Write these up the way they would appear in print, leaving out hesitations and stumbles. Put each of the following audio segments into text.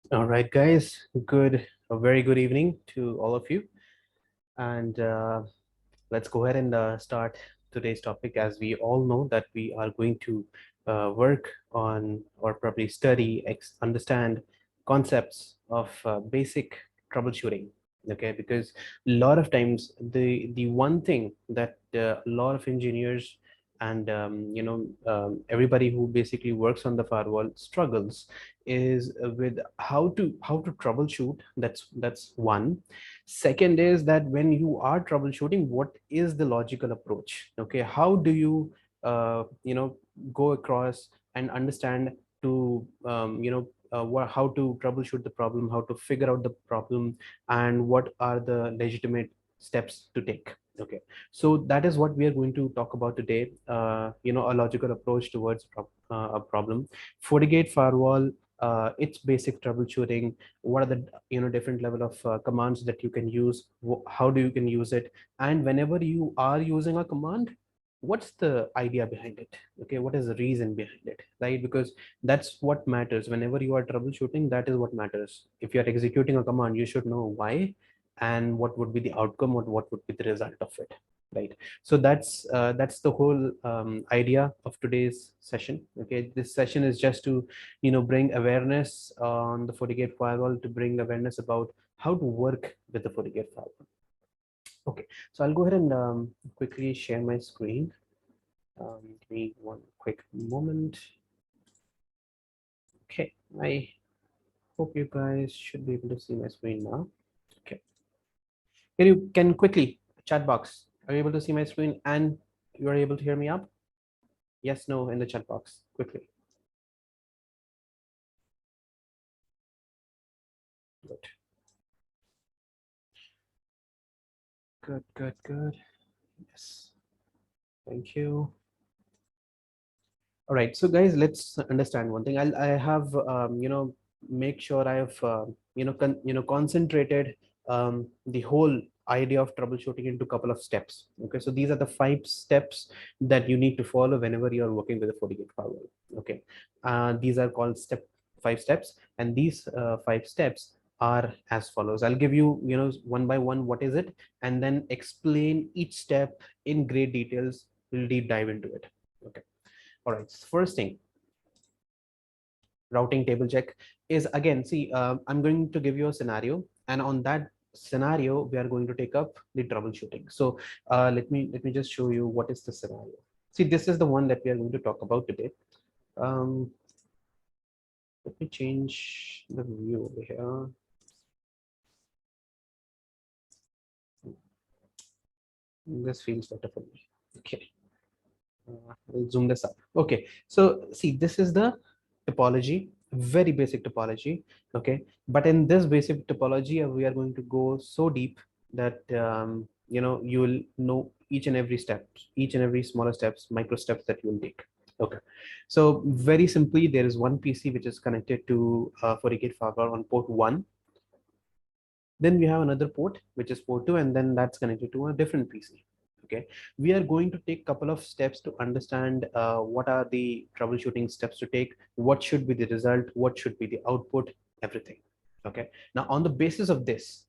All right, guys. A very good evening to all of you. And let's go ahead and start today's topic. As we all know that we are going to work on or probably study, understand concepts of basic troubleshooting. Okay, because a lot of times the one thing that a lot of engineers and everybody who basically works on the firewall struggles is with how to troubleshoot. That's one. Second is that when you are troubleshooting, what is the logical approach? Okay, how do you go across and understand to how to troubleshoot the problem, how to figure out the problem, and what are the legitimate steps to take. Okay, so that is what we are going to talk about today. A logical approach towards a problem. Fortigate firewall, its basic troubleshooting, what are the different level of commands that you can use, how do you can use it, and whenever you are using a command, what's the idea behind it? Okay, what is the reason behind it, right? Because that's what matters whenever you are troubleshooting. That is what matters. If you are executing a command, you should know why and what would be the outcome, or what would be the result of it, right? So that's the whole idea of today's session. Okay, this session is just to bring awareness on the Fortigate firewall, to bring awareness about how to work with the Fortigate firewall. Okay, so I'll go ahead and quickly share my screen. Give me one quick moment. Okay, I hope you guys should be able to see my screen now. Okay, can quickly chat box, are you able to see my screen and you are able to hear me up? Yes, no, in the chat box quickly. Good. Good. Yes, thank you. All right, so guys, let's understand one thing. I have make sure I have concentrated the whole idea of troubleshooting into a couple of steps. Okay, so these are the 5 steps that you need to follow whenever you are working with a FortiGate firewall. Okay, these are called 5 steps, and these 5 steps are as follows. I'll give you one by one what is it, and then explain each step in great details. We'll deep dive into it. Okay. All right, first thing, routing table check is, again, see, I'm going to give you a scenario, and on that scenario we are going to take up the troubleshooting. So let me just show you what is the scenario. See, this is the one that we are going to talk about today. um, Let me change the view over here. This feels better for me. Okay, I'll zoom this up. Okay, so see, this is the topology, very basic topology. Okay, but in this basic topology, we are going to go so deep that you will know each and every step, each and every smaller steps, micro steps that you will take. Okay, so very simply, there is one PC which is connected to FortiGate firewall on port 1. Then we have another port which is port 2, and then that's connected to a different PC. Okay, we are going to take a couple of steps to understand what are the troubleshooting steps to take, what should be the result, what should be the output, everything. Okay, now on the basis of this,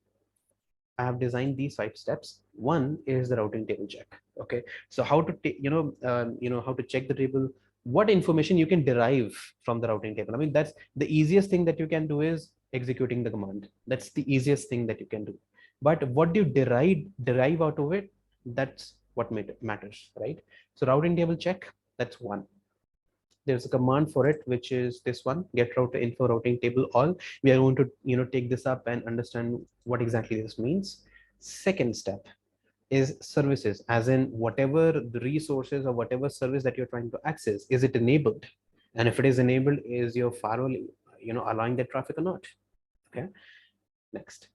I have designed these 5 steps. One is the routing table check. Okay, so how to take, how to check the table, what information you can derive from the routing table. I mean, that's the easiest thing that you can do is executing the command. That's the easiest thing that you can do. But what do you derive out of it? That's what matters, right? So routing table check, that's one. There's a command for it, which is this one, get route info routing table all. We are going to take this up and understand what exactly this means. Second step is services, as in whatever the resources or whatever service that you're trying to access, is it enabled? And if it is enabled, is your firewall allowing that traffic or not? Okay, next.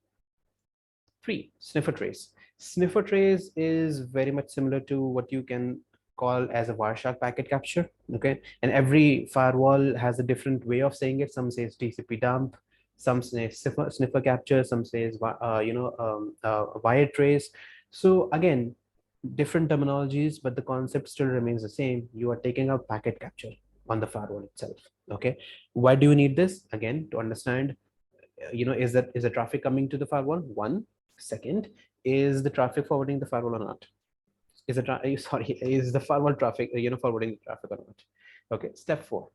3, sniffer trace. Sniffer trace is very much similar to what you can call as a Wireshark packet capture. Okay, and every firewall has a different way of saying it. Some says TCP dump, some say sniffer capture, some says wire trace. So again, different terminologies, but the concept still remains the same. You are taking a packet capture on the firewall itself. Okay, why do you need this? Again, to understand is the traffic coming to the firewall? One. Second, is the traffic forwarding the firewall or not? Is the sorry, is the firewall traffic forwarding the traffic or not? Okay, step 4,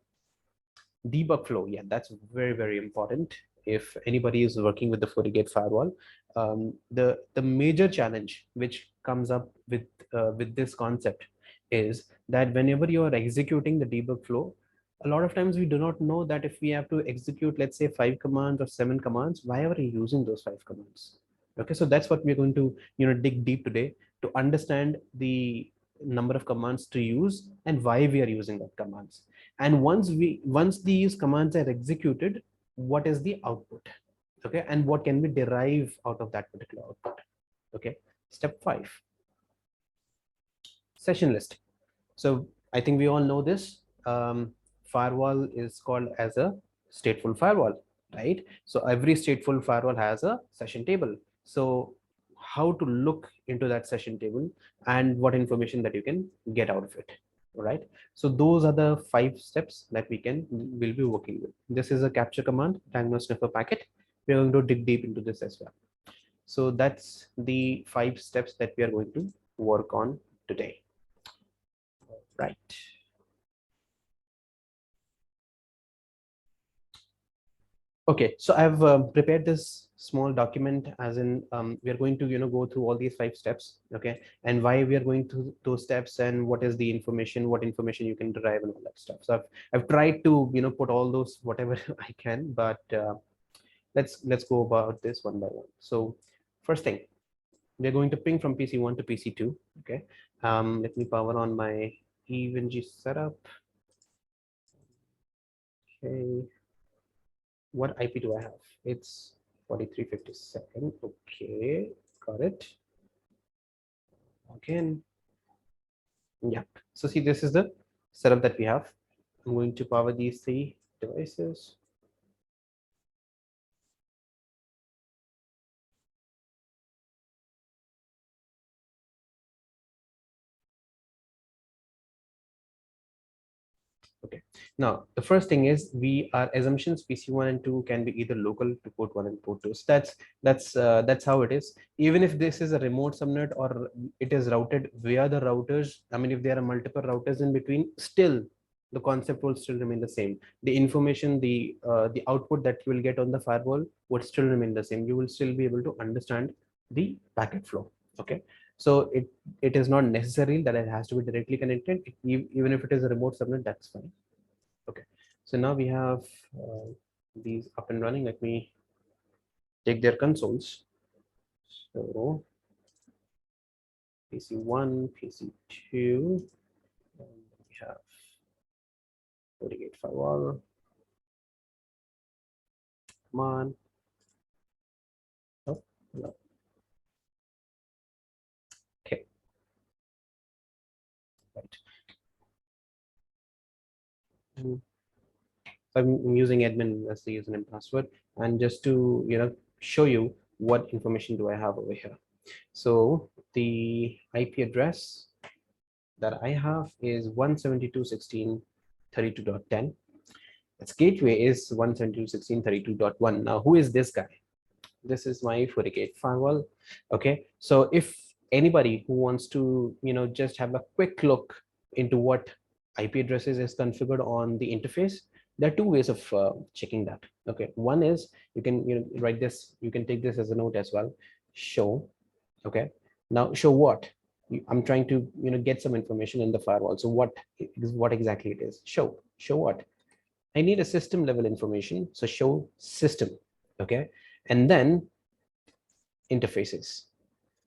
debug flow. Yeah, that's very important. If anybody is working with the Fortigate firewall, the major challenge which comes up with this concept is that whenever you are executing the debug flow, a lot of times we do not know that if we have to execute, let's say, 5 commands or 7 commands, why are we using those 5 commands? Okay, so that's what we're going to dig deep today, to understand the number of commands to use and why we are using that commands. And once these commands are executed, what is the output? Okay, and what can we derive out of that particular output? Okay, step 5, session list. So I think we all know this. Firewall is called as a stateful firewall, right? So every stateful firewall has a session table. So how to look into that session table and what information that you can get out of it. All right. So those are the 5 steps that will be working with. This is a capture command, diagnose sniffer packet. We're going to dig deep into this as well. So that's the 5 steps that we are going to work on today. Right. Okay, so I've prepared this small document, as in we are going to go through all these 5 steps. Okay, and why we are going through those steps, and what is the information, what information you can derive, and all that stuff. So I've tried to put all those whatever I can, but let's go about this one by one. So first thing, we're going to ping from PC1 to PC2. Okay, let me power on my EVNG setup. Okay, what IP do I have? It's 4357. Okay, got it. Again, yeah. So see, this is the setup that we have. I'm going to power these 3 devices. Okay, now the first thing is, we are assumptions PC1 and 2 can be either local to port 1 and port 2. So that's how it is. Even if this is a remote subnet or it is routed via the routers, I mean, if there are multiple routers in between, still the concept will still remain the same. The information, the output that you will get on the firewall would still remain the same. You will still be able to understand the packet flow. Okay, so it is not necessary that it has to be directly connected. Even if it is a remote subnet, that's fine. Okay, so now we have these up and running. Let me take their consoles. So PC1, PC2, and we have Fortigate Firewall. Come on. Oh, no. Okay. Right. So I'm using admin as the username password, and just to show you what information do I have over here. So the IP address that I have is 172.16.32.10. Its gateway is 172.16.32.1. Now, who is this guy? This is my Fortigate firewall. Okay, so if anybody who wants to just have a quick look into what IP addresses is configured on the interface, there are 2 ways of checking that. Okay, one is you can write this, you can take this as a note as well. Show. Okay, now show what? I'm trying to get some information in the firewall. So what exactly it is? Show what? I need a system level information, so show system. Okay, and then interfaces.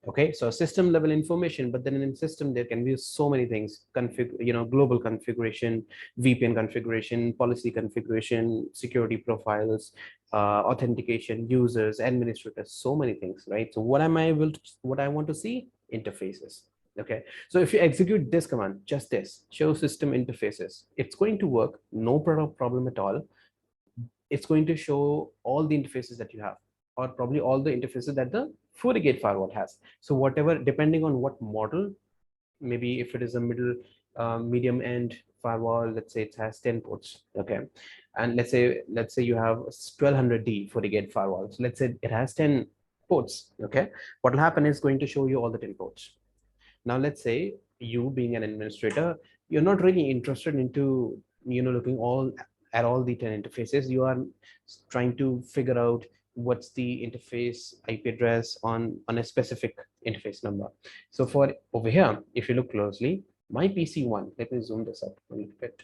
Okay, so system level information, but then in system there can be so many things: global configuration, VPN configuration, policy configuration, security profiles, authentication, users, administrators, so many things, right? So what I want to see? Interfaces. Okay, so if you execute this command, just this, show system interfaces, it's going to work, no problem at all. It's going to show all the interfaces that you have, or probably all the interfaces that the Fortigate firewall has. So whatever, depending on what model, maybe if it is a middle medium end firewall, let's say it has 10 ports, okay, and let's say you have 1200D FortiGate firewall. So let's say it has 10 ports, okay. What will happen is going to show you all the 10 ports. Now let's say you being an administrator, you're not really interested into looking at all the 10 interfaces. You are trying to figure out what's the interface IP address on a specific interface number. So for over here, if you look closely, my PC1, let me zoom this up a little bit.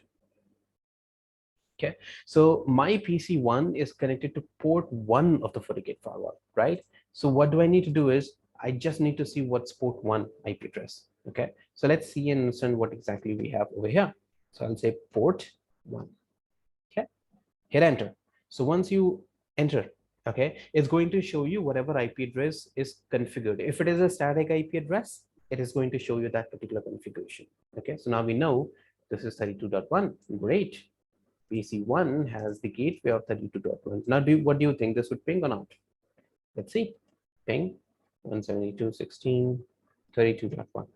Okay, so my PC1 is connected to port 1 of the FortiGate firewall, right? So what do I need to do is I just need to see what's port 1 IP address. Okay, so let's see and understand what exactly we have over here. So I'll say port 1. Okay, hit enter. So once you enter, okay, it's going to show you whatever IP address is configured. If it is a static IP address, it is going to show you that particular configuration. Okay, so now we know this is 32.1. Great. PC1 has the gateway of 32.1. Now, what do you think this would ping or not? Let's see. Ping 172.16.32.1.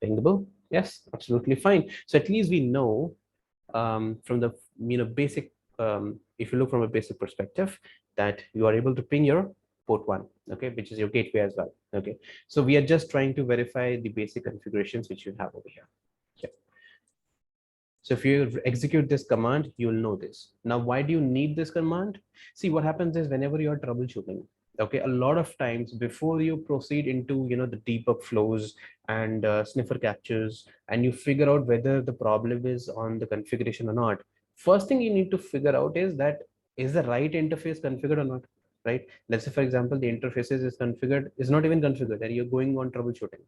Pingable? Yes, absolutely fine. So at least we know from the basic. If you look from a basic perspective, that you are able to ping your port 1, okay, which is your gateway as well. Okay, so we are just trying to verify the basic configurations which you have over here. Okay. So if you execute this command, you'll know this. Now, why do you need this command? See, what happens is whenever you're troubleshooting, okay, a lot of times before you proceed into the debug flows and sniffer captures, and you figure out whether the problem is on the configuration or not, first thing you need to figure out is that is the right interface configured or not, right? Let's say, for example, the interfaces is not even configured, and you're going on troubleshooting.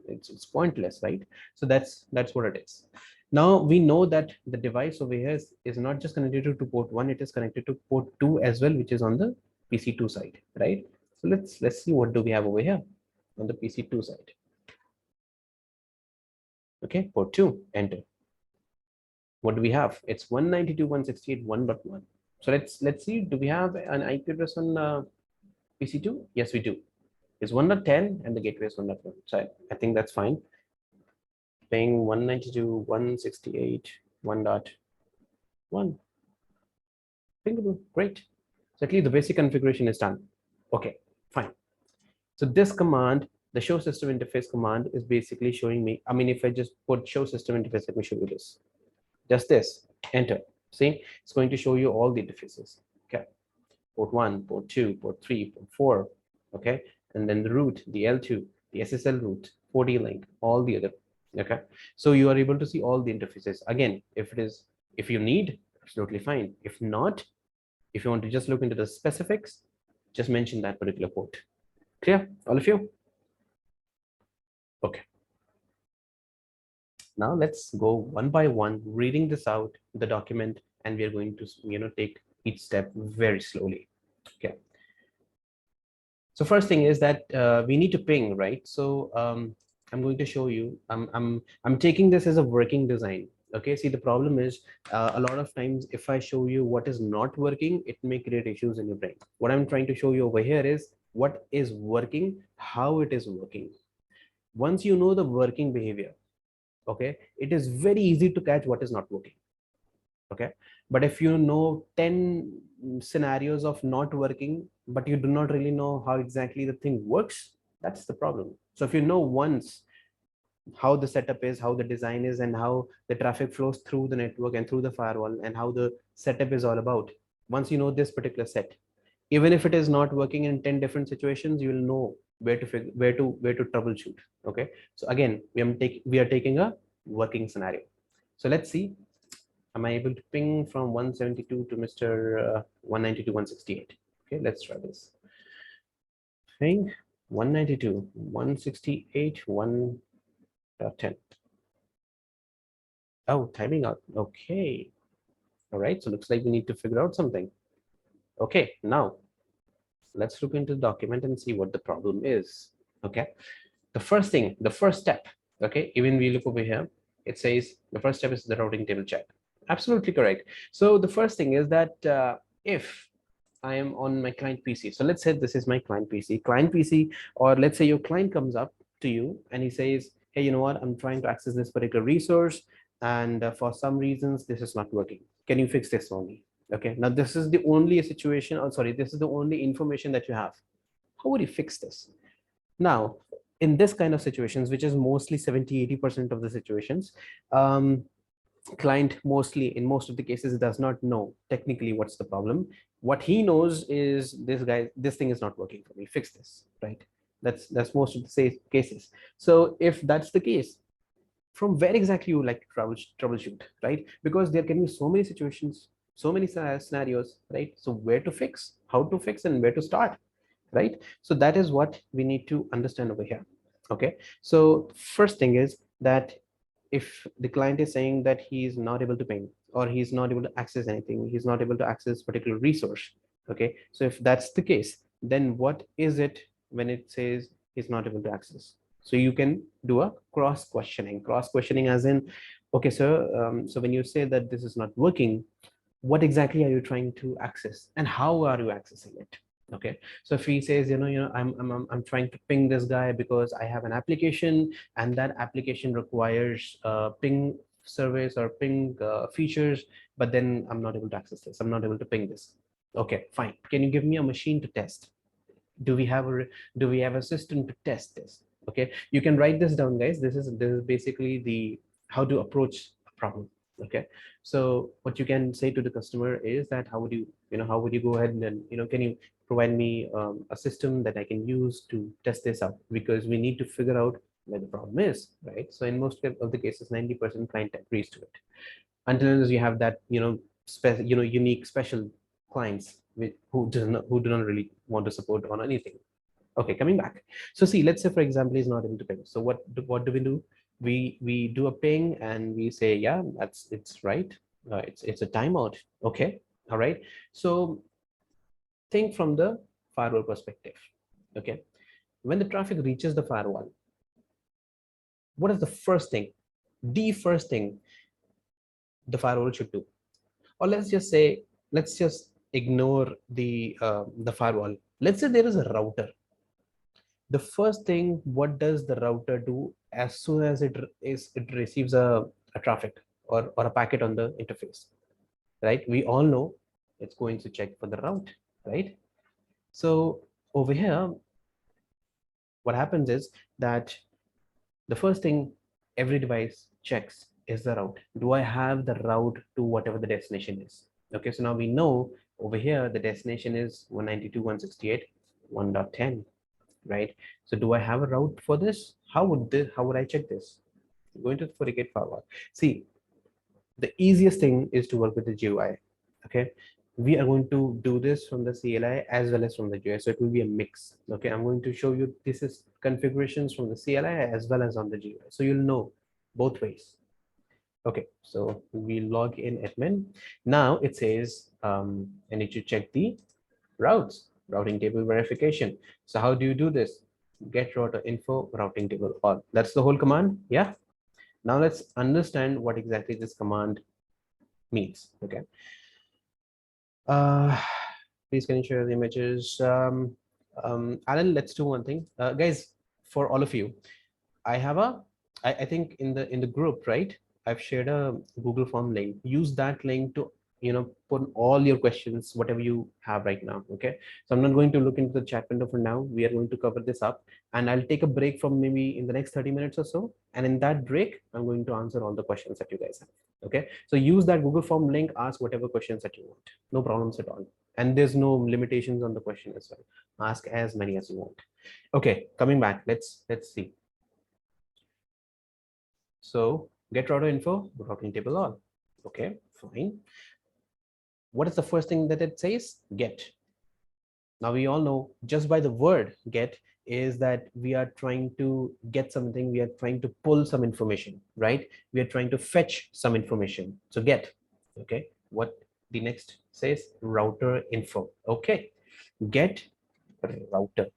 It's pointless, right? So that's what it is. Now we know that the device over here is not just connected to port 1, it is connected to port 2 as well, which is on the PC2 side, right? So let's see what do we have over here on the PC2 side. Okay, port 2, enter. What do we have? It's 192.168.1.1. So let's see, do we have an IP address on PC2? Yes, we do. It's 1.10 and the gateway is 1.1. So I think that's fine. Ping 192.168.1.1. Pingable. Great. So at least the basic configuration is done. Okay, fine. So this command, the show system interface command, is basically showing me, if I just put show system interface, let me show you this. Just this, enter. See, it's going to show you all the interfaces. Okay, port 1, port 2, port 3, port 4. Okay, and then the root, the L2, the SSL root, 4D link, all the other. Okay, so you are able to see all the interfaces. Again, if you need, absolutely fine. If not, if you want to just look into the specifics, just mention that particular port. Clear, all of you? Okay. Now let's go one by one, reading this out, the document, and we are going to take each step very slowly. Okay. So first thing is that we need to ping, right? So I'm going to show you. I'm taking this as a working design. Okay. See, the problem is a lot of times if I show you what is not working, it may create issues in your brain. What I'm trying to show you over here is what is working, how it is working. Once you know the working behavior, okay, it is very easy to catch what is not working. Okay, but if you know 10 scenarios of not working, but you do not really know how exactly the thing works, that's the problem. So if you know once how the setup is, how the design is, and how the traffic flows through the network and through the firewall, and how the setup is all about, once you know this particular set, even if it is not working in 10 different situations, you will know where to troubleshoot. Okay, so again, we are taking a working scenario. So let's see, am I able to ping from 172 to Mr. 192.168? Okay, let's try this. Ping 192, 168, 1.10. Oh, timing out. Okay. All right. So looks like we need to figure out something. Okay. Now let's look into the document and see what the problem is. Okay. The first step. Okay. Even we look over here, it says the first step is the routing table check. Absolutely correct. So the first thing is that if I am on my client PC, so let's say this is my client PC, or let's say your client comes up to you and he says, hey, you know what, I'm trying to access this particular resource, and for some reasons this is not working. Can you fix this for me? Okay, now this is the only situation, or sorry, this is the only information that you have. How would you fix this? Now, in this kind of situations, which is mostly 70-80% of the situations, client mostly, in most of the cases, does not know technically what's the problem. What he knows is, this thing is not working for me, fix this, right? That's most of the cases. So if that's the case, from where exactly you like to troubleshoot, right? Because there can be so many situations, so many scenarios, right? So where to fix, how to fix, and where to start, right? So that is what we need to understand over here. Okay, so first thing is that if the client is saying that he is not able to ping, or he's not able to access anything, he's not able to access particular resource. Okay, so if that's the case, then what is it when it says he's not able to access? So you can do a cross questioning as in, okay sir, so when you say that this is not working, what exactly are you trying to access and how are you accessing it? Okay, so if he says, I'm trying to ping this guy because I have an application, and that application requires ping service or ping features, but then I'm not able to access this, I'm not able to ping this. Okay, fine, can you give me a machine to test? Do we have a system to test this? Okay, you can write this down, guys. This is basically the how to approach a problem. Okay, so what you can say to the customer is that, how would you go ahead and then, can you provide me a system that I can use to test this out, because we need to figure out where the problem is, right? So in most of the cases, 90% client agrees to it, until you have that, unique special clients who do not really want to support on anything. Okay, coming back. So see, let's say for example he's not able to ping. So what do we do? We do a ping and we say, yeah, it's right. It's a timeout. Okay, all right. So think from the firewall perspective. Okay, when the traffic reaches the firewall, what is the first thing? The first thing the firewall should do, or let's just ignore the firewall. Let's say there is a router. The first thing, what does the router do as soon as it receives a traffic or a packet on the interface, right? We all know it's going to check for the route, right? So over here, what happens is that the first thing every device checks is the route. Do I have the route to whatever the destination is? Okay, so now we know over here the destination is 192.168.1.10, right? So do I have a route for this? How would I check this? Going to the Fortigate Firewall. See, the easiest thing is to work with the GUI. Okay, we are going to do this from the CLI as well as from the GUI, so it will be a mix. Okay, I'm going to show you this is configurations from the CLI as well as on the GUI, so you'll know both ways. Okay, so we log in admin. Now it says I need to check the routes, routing table verification. So how do you do this? Get router info routing table all. That's the whole command. Yeah, now let's understand what exactly this command means. Okay, please can you share the images? Alan, let's do one thing, guys. For all of you, I have I think in the group, right? I've shared a Google form link. Use that link to put all your questions, whatever you have right now. Okay, so I'm not going to look into the chat window for now. We are going to cover this up, and I'll take a break from maybe in the next 30 minutes or so, and in that break I'm going to answer all the questions that you guys have. Okay, so use that Google form link, ask whatever questions that you want, no problems at all, and there's no limitations on the question as well. Ask as many as you want. Okay, coming back, let's see. So get router info, routing table all. Okay, fine. What is the first thing that it says? Get. Now we all know just by the word get is that we are trying to get something, we are trying to pull some information, right? We are trying to fetch some information. So get. Okay, what the next says? Router info. Okay, get router.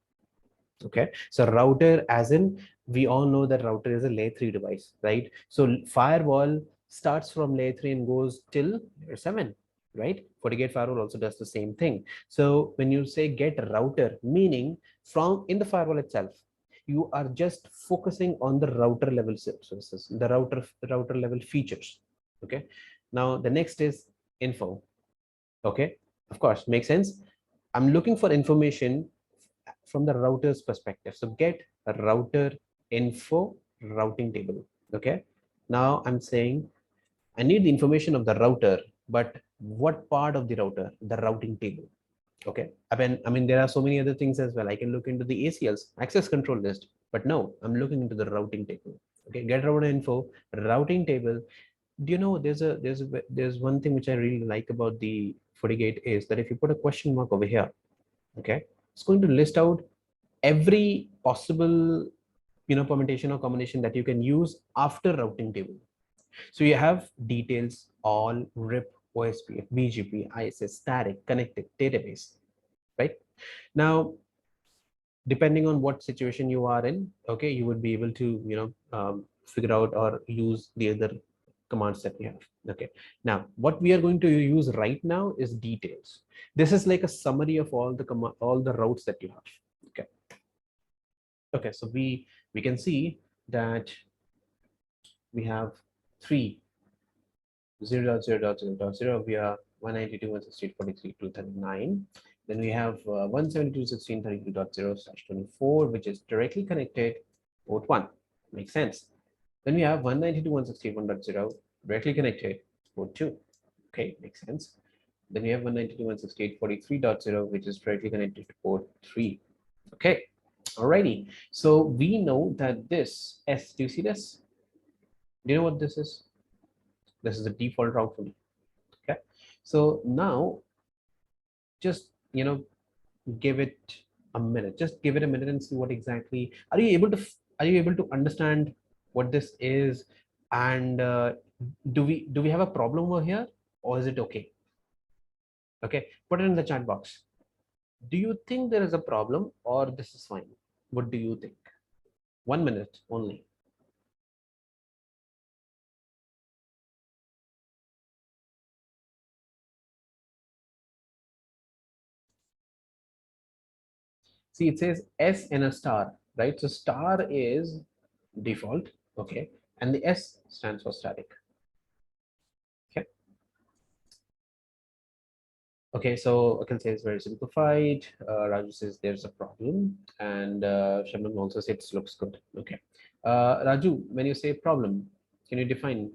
Okay, so router, as in, we all know that router is a layer 3 device, right? So firewall starts from layer 3 and goes till layer 7, right? Fortigate Firewall also does the same thing. So when you say get router, meaning from in the firewall itself, you are just focusing on the router level services, the router level features. Okay. Now the next is info. Okay. Of course, makes sense. I'm looking for information from the router's perspective. So get a router info routing table. Okay. Now I'm saying I need the information of the router, but what part of the router? The routing table. Okay. I mean, there are so many other things as well. I can look into the ACLs, access control list, but no, I'm looking into the routing table. Okay. Get router info, routing table. Do you know there's one thing which I really like about the FortiGate is that if you put a question mark over here, okay, it's going to list out every possible permutation or combination that you can use after routing table. So you have details, all, RIP, OSPF, BGP, ISS, static, connected, database, right? Now, depending on what situation you are in, okay, you would be able to, figure out or use the other commands that we have. Okay. Now, what we are going to use right now is details. This is like a summary of all the routes that you have. Okay. Okay. So we can see that we have 3.0.0.0.0 via 192.168.43.239. Then we have 172.16.32.0/24, which is directly connected port 1. Makes sense. Then we have 192.168.1.0 directly connected port 2. Okay, makes sense. Then we have 192.168.43.0, which is directly connected to port 3. Okay, alrighty. So we know that this S, do you see this? Do you know what this is? This is the default route for me. Okay, so now just give it a minute. Just give it a minute and see what exactly are you able to understand what this is, and do we have a problem over here, or is it okay? Okay, put it in the chat box. Do you think there is a problem or this is fine? What do you think? 1 minute only. See, it says S and a star, right? So star is default, okay, and the S stands for static. Okay. Okay, so I can say it's very simplified. Raju says there's a problem, and Shabnam also says it looks good. Okay, Raju, when you say problem, can you define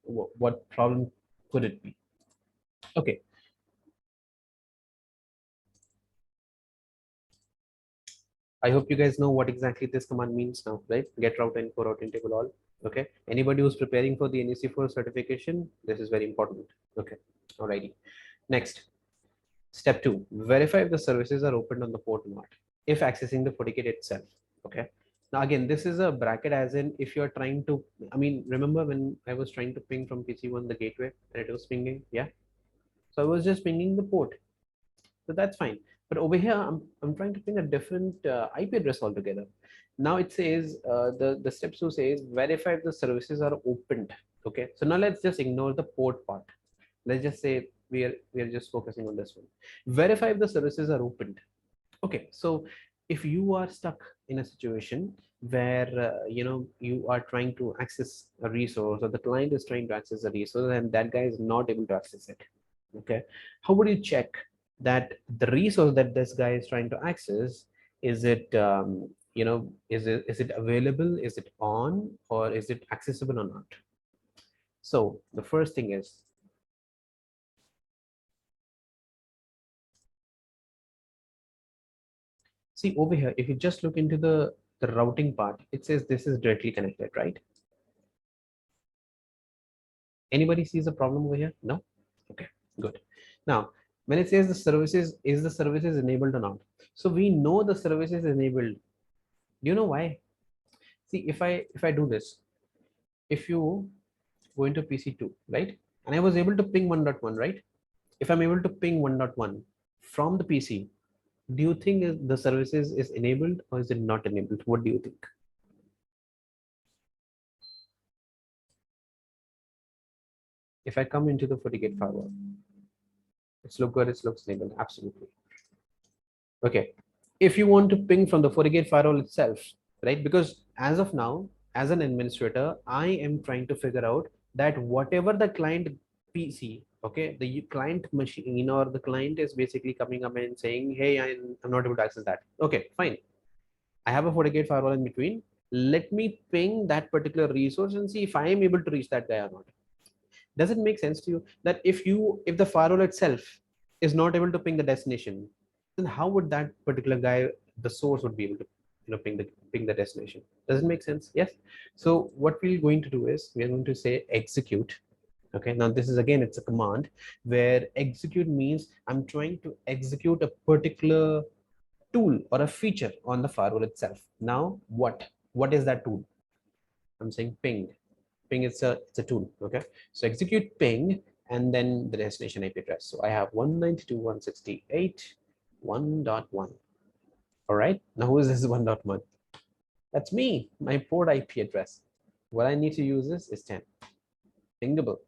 what problem could it be? Okay, I hope you guys know what exactly this command means now, right? Get route info, routing table all. Okay, anybody who's preparing for the NEC4 certification, this is very important. Okay, alrighty. Next, step 2, verify if the services are opened on the port or not, if accessing the FortiGate itself. Okay. Now again, this is a bracket as in if you're trying to, I mean, remember when I was trying to ping from PC1 the gateway and it was pinging, yeah. So I was just pinging the port. So that's fine. But over here, I'm trying to ping a different IP address altogether. Now it says the step 2 says verify if the services are opened. Okay. So now let's just ignore the port part. Let's just say we are just focusing on this one. Verify if the services are opened. Okay, so if you are stuck in a situation where you are trying to access a resource, or the client is trying to access a resource and that guy is not able to access it, okay, how would you check that the resource that this guy is trying to access, is it is it available, is it on, or is it accessible or not? So the first thing is, see over here, if you just look into the routing part, it says this is directly connected, right? Anybody sees a problem over here? No? Okay, good. Now, when it says the services, is the services enabled or not? So we know the service is enabled. Do you know why? See, if I do this, if you go into PC2, right? And I was able to ping 1.1, right? If I'm able to ping 1.1 from the PC, do you think the services is enabled or is it not enabled? What do you think? If I come into the Fortigate firewall, it's look good, it looks enabled, absolutely. Okay. if you want to ping from the Fortigate firewall itself, right? Because as of now, as an administrator, I am trying to figure out that whatever the client PC, okay, the client machine or the client is basically coming up and saying, hey, I'm not able to access that. Okay, fine. I have a Fortigate firewall in between. Let me ping that particular resource and see if I am able to reach that guy or not. Does it make sense to you that if the firewall itself is not able to ping the destination, then how would that particular guy, the source, would be able to ping the destination? Does it make sense? Yes. So what we're going to do is we're going to say execute. Okay, now this is again, it's a command where execute means I'm trying to execute a particular tool or a feature on the firewall itself. Now what is that tool? I'm saying ping. Ping is it's a tool. Okay, so execute ping and then the destination IP address. So I have 192.168.1.1. All right, now who is this 1.1? That's me, my port IP address. What I need to use is 10. Pingable.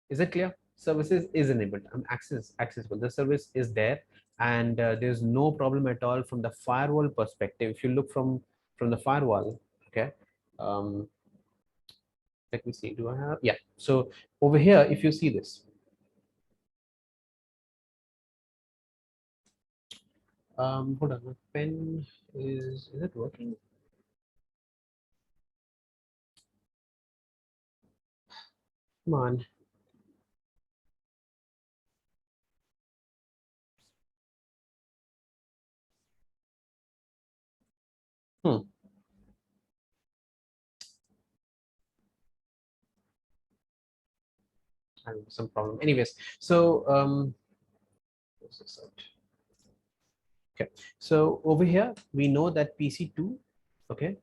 Is it clear? Services is enabled. I'm accessible. The service is there, and there's no problem at all from the firewall perspective. If you look from the firewall, okay. Um, let me see. Do I have? Yeah. So over here, if you see this, hold on. My pen is it working? Come on. Hmm. Having some problem. Anyways, so what's this out? Okay. So over here, we know that PC2, okay,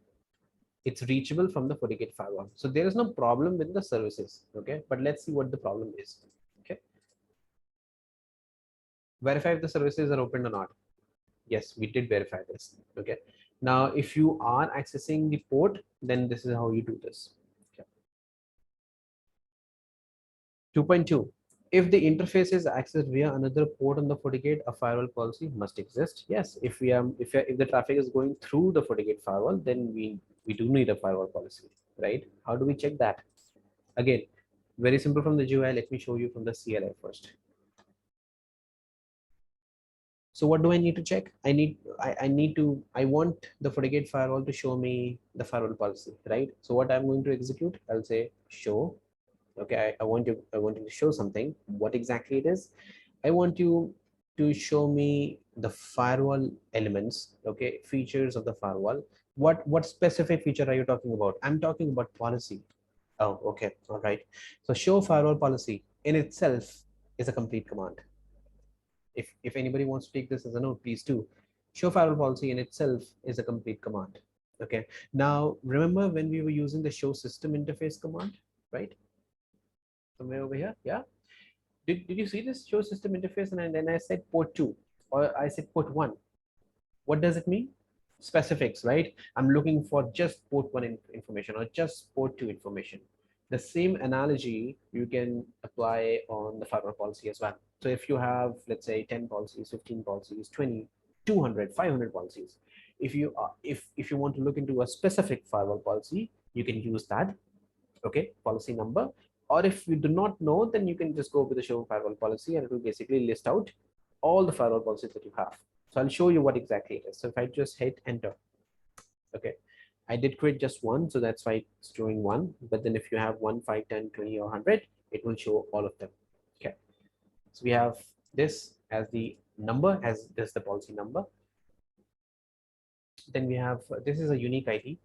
it's reachable from the Fortigate firewall. So there is no problem with the services. Okay, but let's see what the problem is. Okay, verify if the services are open or not. Yes, we did verify this. Okay, now if you are accessing the port, then this is how you do this. Okay. 2.2. If the interface is accessed via another port on the Fortigate, a firewall policy must exist. Yes, if the traffic is going through the Fortigate firewall, then we do need a firewall policy, right? How do we check that? Again, very simple from the GUI. Let me show you from the CLI first. So what do I need to check? I want the Fortigate firewall to show me the firewall policy, right? So what I'm going to execute, I'll say show. Okay, I want you to show something. What exactly it is? I want you to show me the firewall elements, okay, features of the firewall. What specific feature are you talking about? I'm talking about policy. Oh, okay, all right. So show firewall policy in itself is a complete command. If anybody wants to take this as a note, please do. Show firewall policy in itself is a complete command. Okay. Now remember when we were using the show system interface command, right? Somewhere over here, yeah. Did you see this show system interface? And then I said port 2 or I said port 1. What does it mean? Specifics, right? I'm looking for just port 1 information or just port 2 information. The same analogy you can apply on the firewall policy as well. So if you have, let's say, 10 policies, 15 policies, 20, 200, 500 policies, if you want to look into a specific firewall policy, you can use that, okay, policy number. Or if you do not know, then you can just go with the show firewall policy and it will basically list out all the firewall policies that you have. So I'll show you what exactly it is. So if I just hit enter, okay, I did create just one, so that's why it's showing one. But then if you have 1, 5, 10, 20, or 100, it will show all of them. Okay, so we have this as the number, as this the policy number. Then we have this is a unique ID.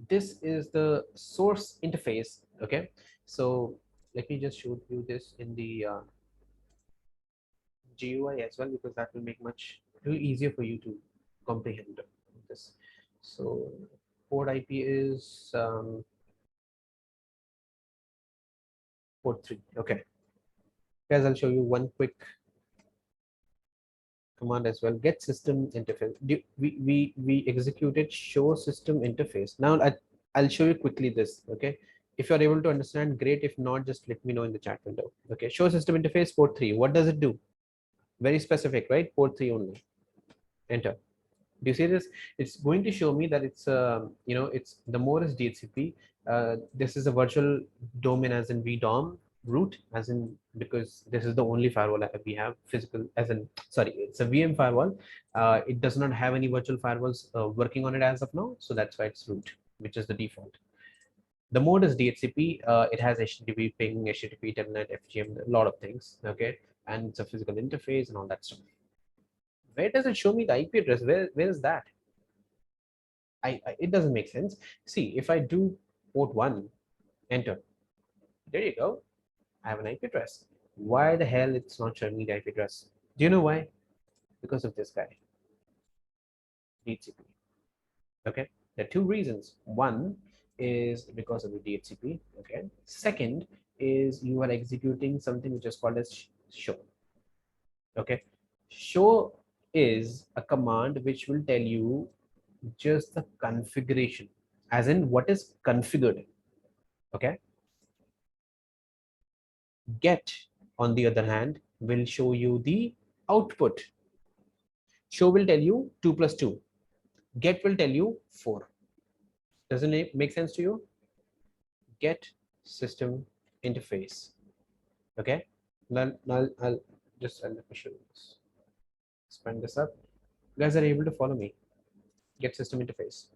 This is the source interface. Okay, so let me just show you this in the GUI as well, because that will make much easier for you to comprehend this. So port IP is port 3. Okay, guys, I'll show you one quick command as well. Get system interface. We executed show system interface. Now I'll show you quickly this. Okay, if you're able to understand, great. If not, just let me know in the chat window. Okay, show system interface port 3. What does it do? Very specific, right? Port 3 only. enter. Do you see this? It's going to show me that it's it's the mode is DHCP. This is a virtual domain as in VDOM root as in, because this is the only firewall that we have physical as in, sorry, it's a VM firewall. It does not have any virtual firewalls working on it as of now, so that's why it's root, which is the default. The mode is DHCP. It has HTTP ping, HTTP telnet, FGM, a lot of things. Okay, and it's a physical interface and all that stuff. Where does it show me the IP address? Where is that? It doesn't make sense. See, if I do port 1, enter, there you go. I have an IP address. Why the hell it's not showing me the IP address? Do you know why? Because of this guy, DHCP. Okay, there are two reasons. One is because of the DHCP. Okay. Second is you are executing something which is called as show. Okay. Show is a command which will tell you just the configuration, as in what is configured. Okay. Get, on the other hand, will show you the output. Show will tell you 2 plus 2. Get will tell you 4. Doesn't it make sense to you? Get system interface. Okay. Now I'll just let me show you this. Expand this up. You guys are able to follow me. Get system interface.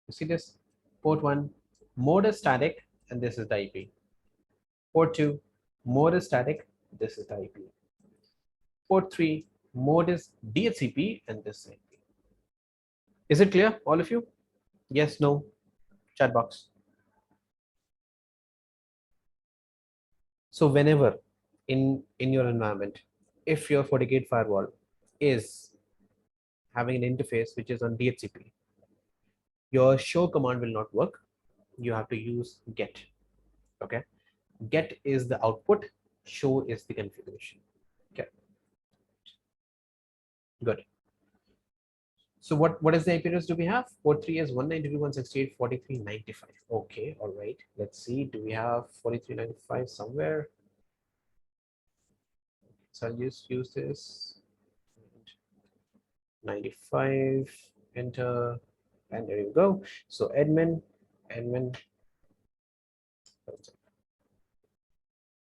You see this? Port 1, mode is static, and this is the IP. Port 2, mode is static, this is the IP. Port 3, mode is DHCP, and this is IP. Is it clear, all of you? Yes, no? Chat box. So whenever in your environment, if your Fortigate firewall is having an interface which is on DHCP, your show command will not work. You have to use get. Okay. Get is the output, show is the configuration. Okay. Good. So what is the IP address do we have? Port 3 is 192.168.43.95. Okay, all right. Let's see. Do we have 43.95 somewhere? So I'll just use this. 95, enter, and there you go. So admin.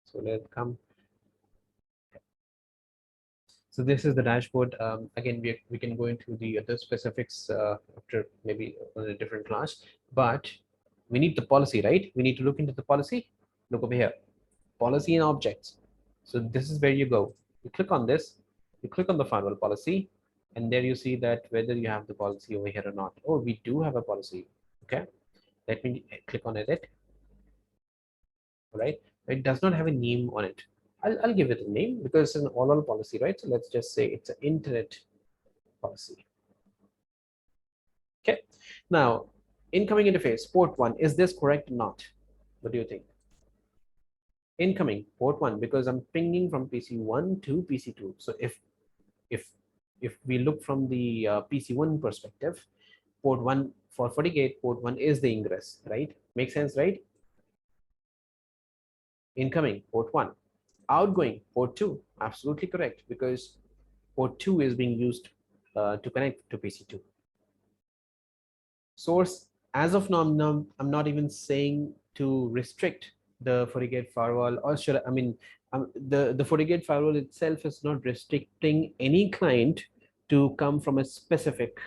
So let's come. So this is the dashboard. Again, we can go into the other specifics after maybe on a different class, but we need the policy, right? We need to look into the policy. Look over here, policy and objects. So this is where you go. You click on this, you click on the firewall policy, and there you see that whether you have the policy over here or not. Oh, we do have a policy. Okay, let me click on edit. All right, it does not have a name on it. I'll give it a name because it's an all policy, right? So let's just say it's an internet policy. Okay. Now, incoming interface, port 1, is this correct or not? What do you think? Incoming, port 1, because I'm pinging from PC1 to PC2. So if we look from the PC1 perspective, port 1 for FortiGate, port 1 is the ingress, right? Makes sense, right? Incoming, port 1. Outgoing, port 2, absolutely correct, because port 2 is being used to connect to PC2. Source, as of now, I'm not even saying to restrict the Fortigate firewall, or should I mean, the Fortigate firewall itself is not restricting any client to come from a specific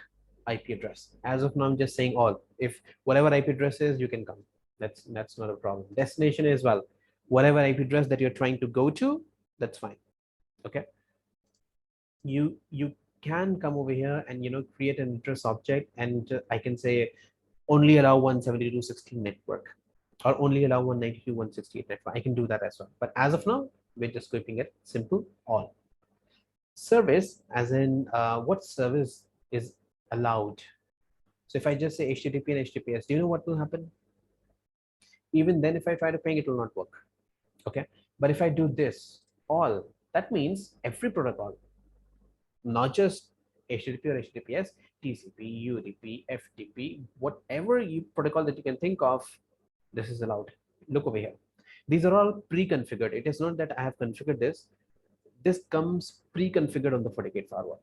IP address. As of now, I'm just saying all. If whatever IP address is, you can come. That's not a problem. Destination as well. Whatever IP address that you're trying to go to, that's fine. Okay. You can come over here and create an address object, and I can say only allow 172.16 network, or only allow 192.168 network. I can do that as well. But as of now, we're just keeping it simple all. Service, as in what service is allowed. So if I just say HTTP and HTTPS, do you know what will happen? Even then, if I try to ping, it will not work. Okay. But if I do this, all, that means every protocol, not just HTTP or HTTPS, TCP, UDP, FTP, whatever protocol that you can think of, this is allowed. Look over here. These are all pre-configured. It is not that I have configured this. This comes pre-configured on the Fortigate firewall.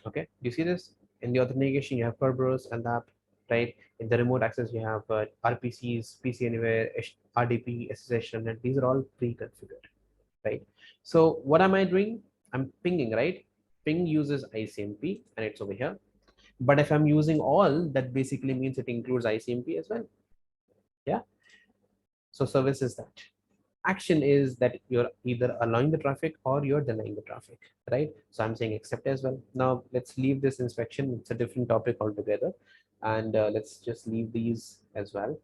Okay, do you see this? In the authentication, you have Kerberos and that, right? In the remote access, you have RPCs, PC Anywhere, RDP, SSH, and these are all pre-configured, right? So what am I doing? I'm pinging, right? Ping uses ICMP and it's over here. But if I'm using all, that basically means it includes ICMP as well. Yeah. So service is that. Action is that you're either allowing the traffic or you're denying the traffic, right? So I'm saying accept as well. Now let's leave this inspection. It's a different topic altogether. And let's just leave these as well.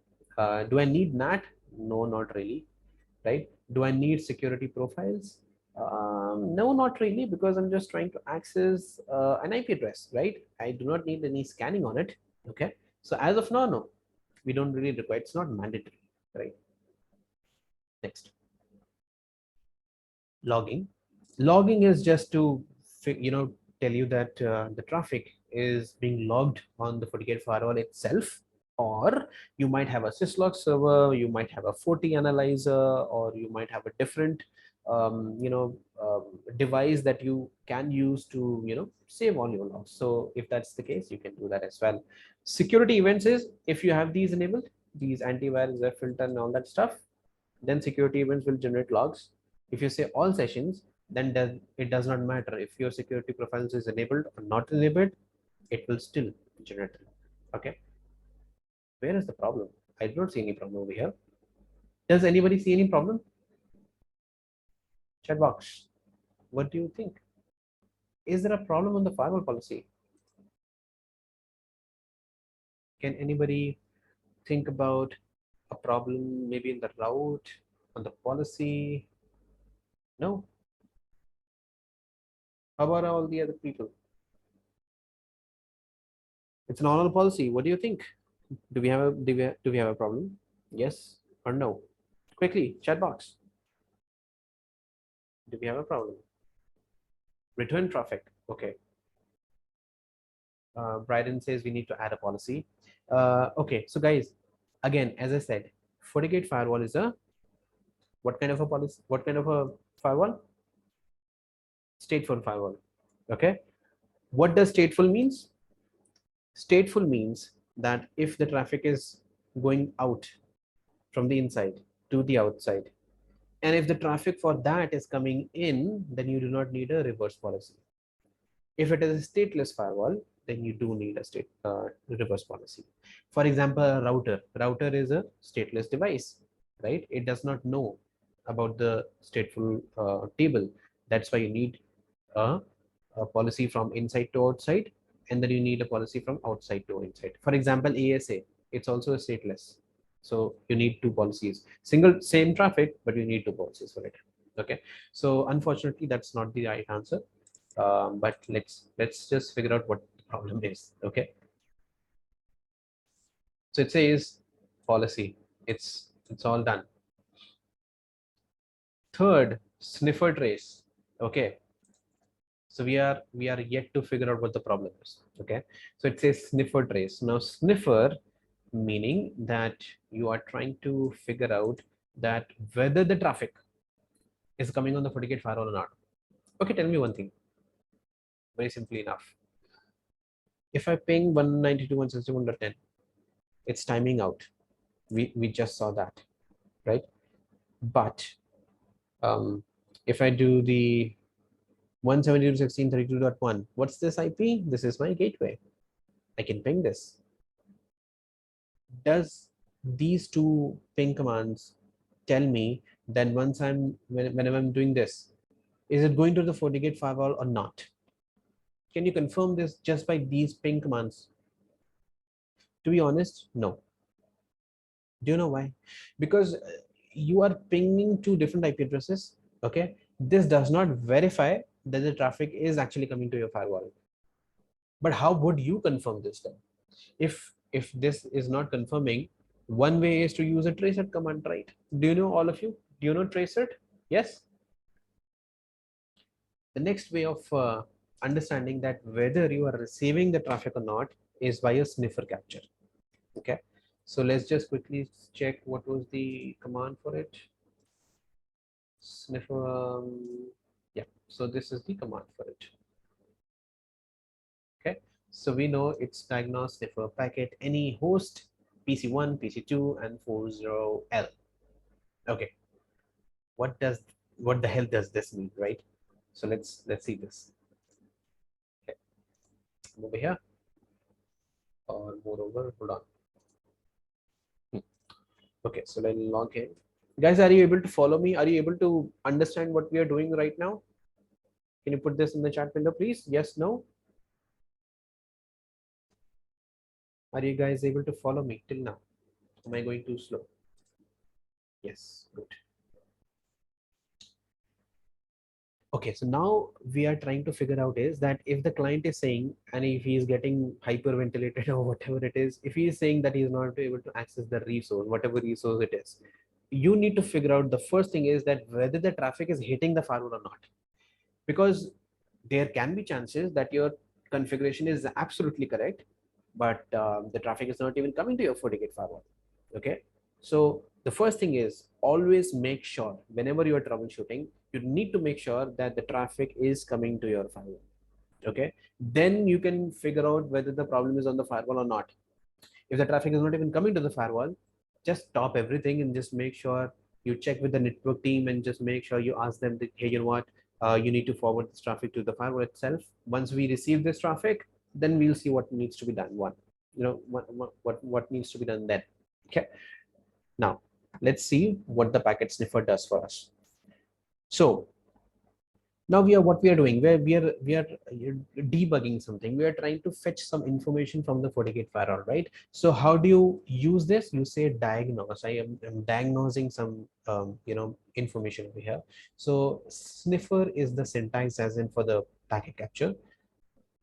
Do I need NAT? No, not really, right? Do I need security profiles? No, not really, because I'm just trying to access an IP address, right? I do not need any scanning on it. Okay. So as of now, no, we don't really require, it's not mandatory, right? Next. Logging. Logging is just to tell you that the traffic is being logged on the Fortigate firewall itself, or you might have a syslog server, you might have a Forti analyzer, or you might have a different device that you can use to save all your logs. So if that's the case, you can do that as well. Security events is if you have these enabled, these antivirus, filter, and all that stuff, then security events will generate logs. If you say all sessions, then it does not matter if your security profiles is enabled or not enabled, it will still generate. Okay. Where is the problem? I do not see any problem over here. Does anybody see any problem? Chat box. What do you think? Is there a problem on the firewall policy? Can anybody think about a problem maybe in the route, on the policy? No? How about all the other people? It's an all policy. What do you think? Do we have a do we have a problem? Yes or no? Quickly, chat box. Do we have a problem? Return traffic. Okay. Bryden says we need to add a policy. Okay, so guys, again, as I said, Fortigate firewall is a what kind of a policy? What kind of a firewall? Stateful firewall. Okay. What does stateful means? Stateful means that if the traffic is going out from the inside to the outside, and if the traffic for that is coming in, then you do not need a reverse policy. If it is a stateless firewall, then you do need a reverse policy. For example, a router. Router is a stateless device, right? It does not know about the stateful table. That's why you need a policy from inside to outside, and then you need a policy from outside to inside. For example, ASA, it's also a stateless. So you need two policies. Same traffic, but you need two policies for it. Okay. So unfortunately, that's not the right answer. But let's just figure out what the problem is. Okay. So it says policy. It's all done. Third, sniffer trace. Okay. So we are yet to figure out what the problem is. Okay. So it says sniffer trace. Now sniffer meaning that you are trying to figure out that whether the traffic is coming on the Fortigate firewall or not. Okay, tell me one thing. Very simply enough. If I ping 192.161.10, it's timing out. We just saw that, right? But if I do the 172.16.32.1, what's this IP? This is my gateway. I can ping this. Does these two ping commands tell me that whenever I'm doing this, is it going to the Fortigate firewall or not? Can you confirm this just by these ping commands? To be honest, no. Do you know why? Because you are pinging two different IP addresses. Okay, this does not verify that the traffic is actually coming to your firewall. But how would you confirm this then? If this is not confirming, one way is to use a traceroute command, right? Do you know, all of you? Do you know traceroute? Yes. The next way of understanding that whether you are receiving the traffic or not is by a sniffer capture. Okay, so let's just quickly check what was the command for it. sniffer. Yeah, so this is the command for it. Okay, so we know it's diagnose sniffer packet any host PC1, PC2, and 40L. Okay, what the hell does this mean, right? So let's see this. Okay, over here, or moreover, hold on. Okay, so let me log in. Guys, are you able to follow me? Are you able to understand what we are doing right now? Can you put this in the chat window, please? Yes, no? Are you guys able to follow me till now? Am I going too slow? Yes, good. Okay, so now we are trying to figure out is that if the client is saying, and if he is getting hyperventilated or whatever it is, if he is saying that he is not able to access the resource, whatever resource it is, you need to figure out, the first thing is that whether the traffic is hitting the firewall or not. Because there can be chances that your configuration is absolutely correct, but the traffic is not even coming to your FortiGate firewall. Okay, so the first thing is always make sure whenever you are troubleshooting, you need to make sure that the traffic is coming to your firewall. Okay, then you can figure out whether the problem is on the firewall or not. If the traffic is not even coming to the firewall, just stop everything and just make sure you check with the network team and just make sure you ask them that, hey, you know what, you need to forward this traffic to the firewall itself. Once we receive this traffic, then we'll see what needs to be done. What needs to be done then. Okay, now let's see what the packet sniffer does for us. So now what we are doing, we are debugging something. We are trying to fetch some information from the FortiGate firewall, right? So how do you use this? You say diagnose. I'm diagnosing some information over here. So sniffer is the syntax as in for the packet capture,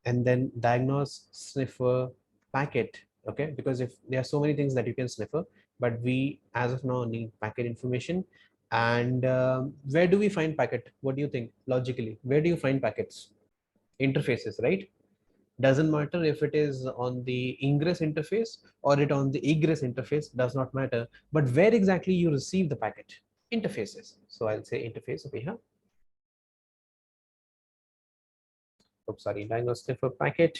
and then diagnose sniffer packet. Okay, because if there are so many things that you can sniffer, but we as of now need packet information. And where do we find packet? What do you think logically? Where do you find packets? Interfaces, right? Doesn't matter if it is on the ingress interface or it on the egress interface, does not matter. But where exactly you receive the packet? Interfaces. So I'll say interface over here. Oops, sorry, diagnose sniffer packet.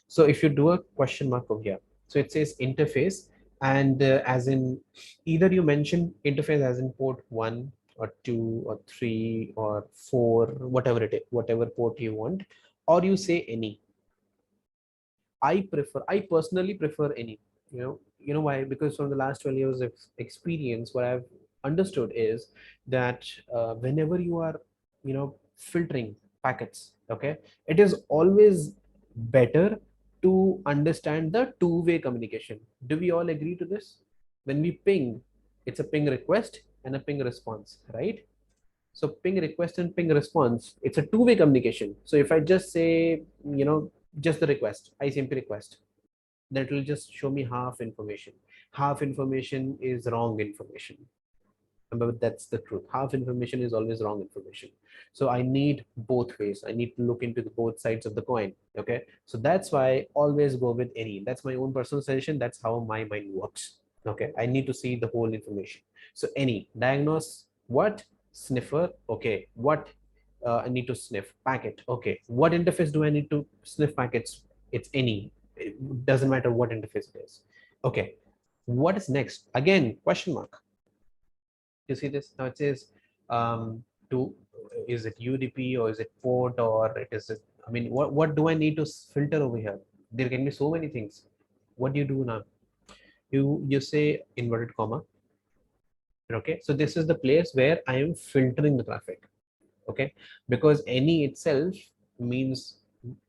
So if you do a question mark over here, so it says interface, and as in either you mention interface as in port 1 or 2 or 3 or 4, whatever it is, whatever port you want, or you say any. I personally prefer any. You know why? Because from the last 12 years of experience, what I've understood is that whenever you are filtering packets, okay, it is always better to understand the two-way communication. Do we all agree to this? When we ping, it's a ping request and a ping response, right? So ping request and ping response, it's a two-way communication. So if I just say, just the request, ICMP request, that will just show me half information. Half information is wrong information. But that's the truth. Half information is always wrong information. So I need both ways. I need to look into the both sides of the coin. Okay. So that's why I always go with any. That's my own personal suggestion. That's how my mind works. Okay. I need to see the whole information. So any diagnose what sniffer. Okay. What I need to sniff packet. Okay. What interface do I need to sniff packets? It's any. It doesn't matter what interface it is. Okay. What is next? Again, question mark. You see this now? It says to is it UDP or is it port or it is it, I mean, what do I need to filter over here? There can be so many things. What do you do now? You say inverted comma. Okay, so this is the place where I am filtering the traffic. Okay, because any itself means,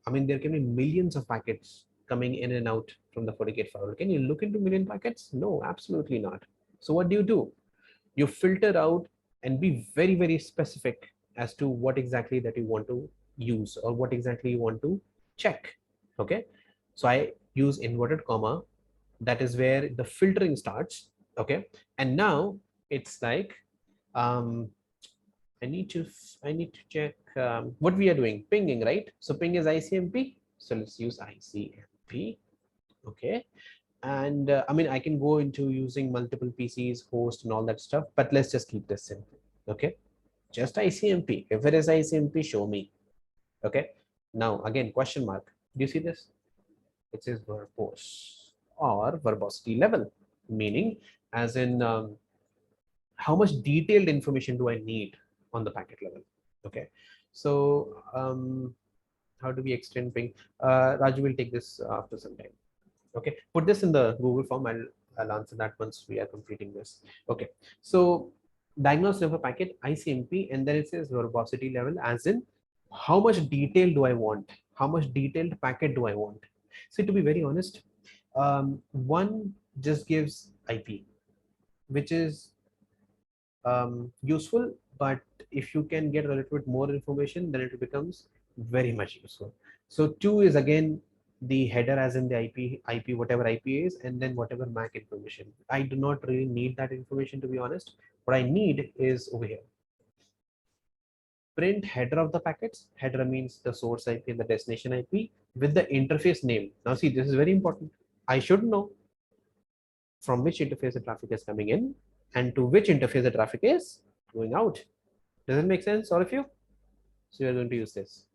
I mean, there can be millions of packets coming in and out from the FortiGate firewall. Can you look into million packets? No, absolutely not. So what do? You filter out and be very, very specific as to what exactly that you want to use or what exactly you want to check. Okay, so I use inverted comma. That is where the filtering starts. Okay, and now it's like um, I need to check what we are doing, pinging, right? So ping is ICMP, so let's use ICMP. Okay, And I mean, I can go into using multiple PCs, host, and all that stuff, but let's just keep this simple. Okay, just ICMP. If it is ICMP, show me. Okay, now again, question mark. Do you see this? It says verbose or verbosity level, meaning as in how much detailed information do I need on the packet level. Okay, so how do we extend ping? Raju will take this after some time. Okay, put this in the Google form. I'll answer that once we are completing this. Okay, so diagnose of a packet ICMP, and then it says verbosity level, as in how much detail do I want? How much detailed packet do I want? So to be very honest, one just gives IP, which is useful, but if you can get a little bit more information, then it becomes very much useful. So two is again the header, as in the IP, whatever IP is, and then whatever MAC information. I do not really need that information, to be honest. What I need is over here. Print header of the packets. Header means the source IP and the destination IP with the interface name. Now see, this is very important. I should know from which interface the traffic is coming in and to which interface the traffic is going out. Does it make sense, all of you? So you're going to use this.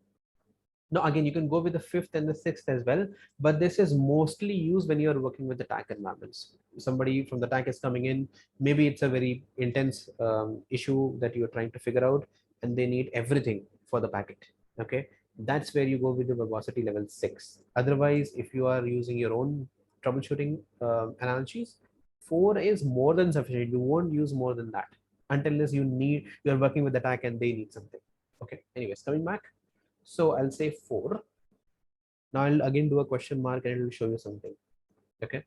Now, again, you can go with the fifth and the sixth as well, but this is mostly used when you're working with the TAC environments. Somebody from the TAC is coming in, maybe it's a very intense issue that you're trying to figure out, and they need everything for the packet. Okay, that's where you go with the verbosity level 6. Otherwise, if you are using your own troubleshooting analogies, 4 is more than sufficient. You won't use more than that until you're working with the TAC and they need something. Okay, anyways, coming back. So I'll say 4. Now I'll again do a question mark and it will show you something. Okay.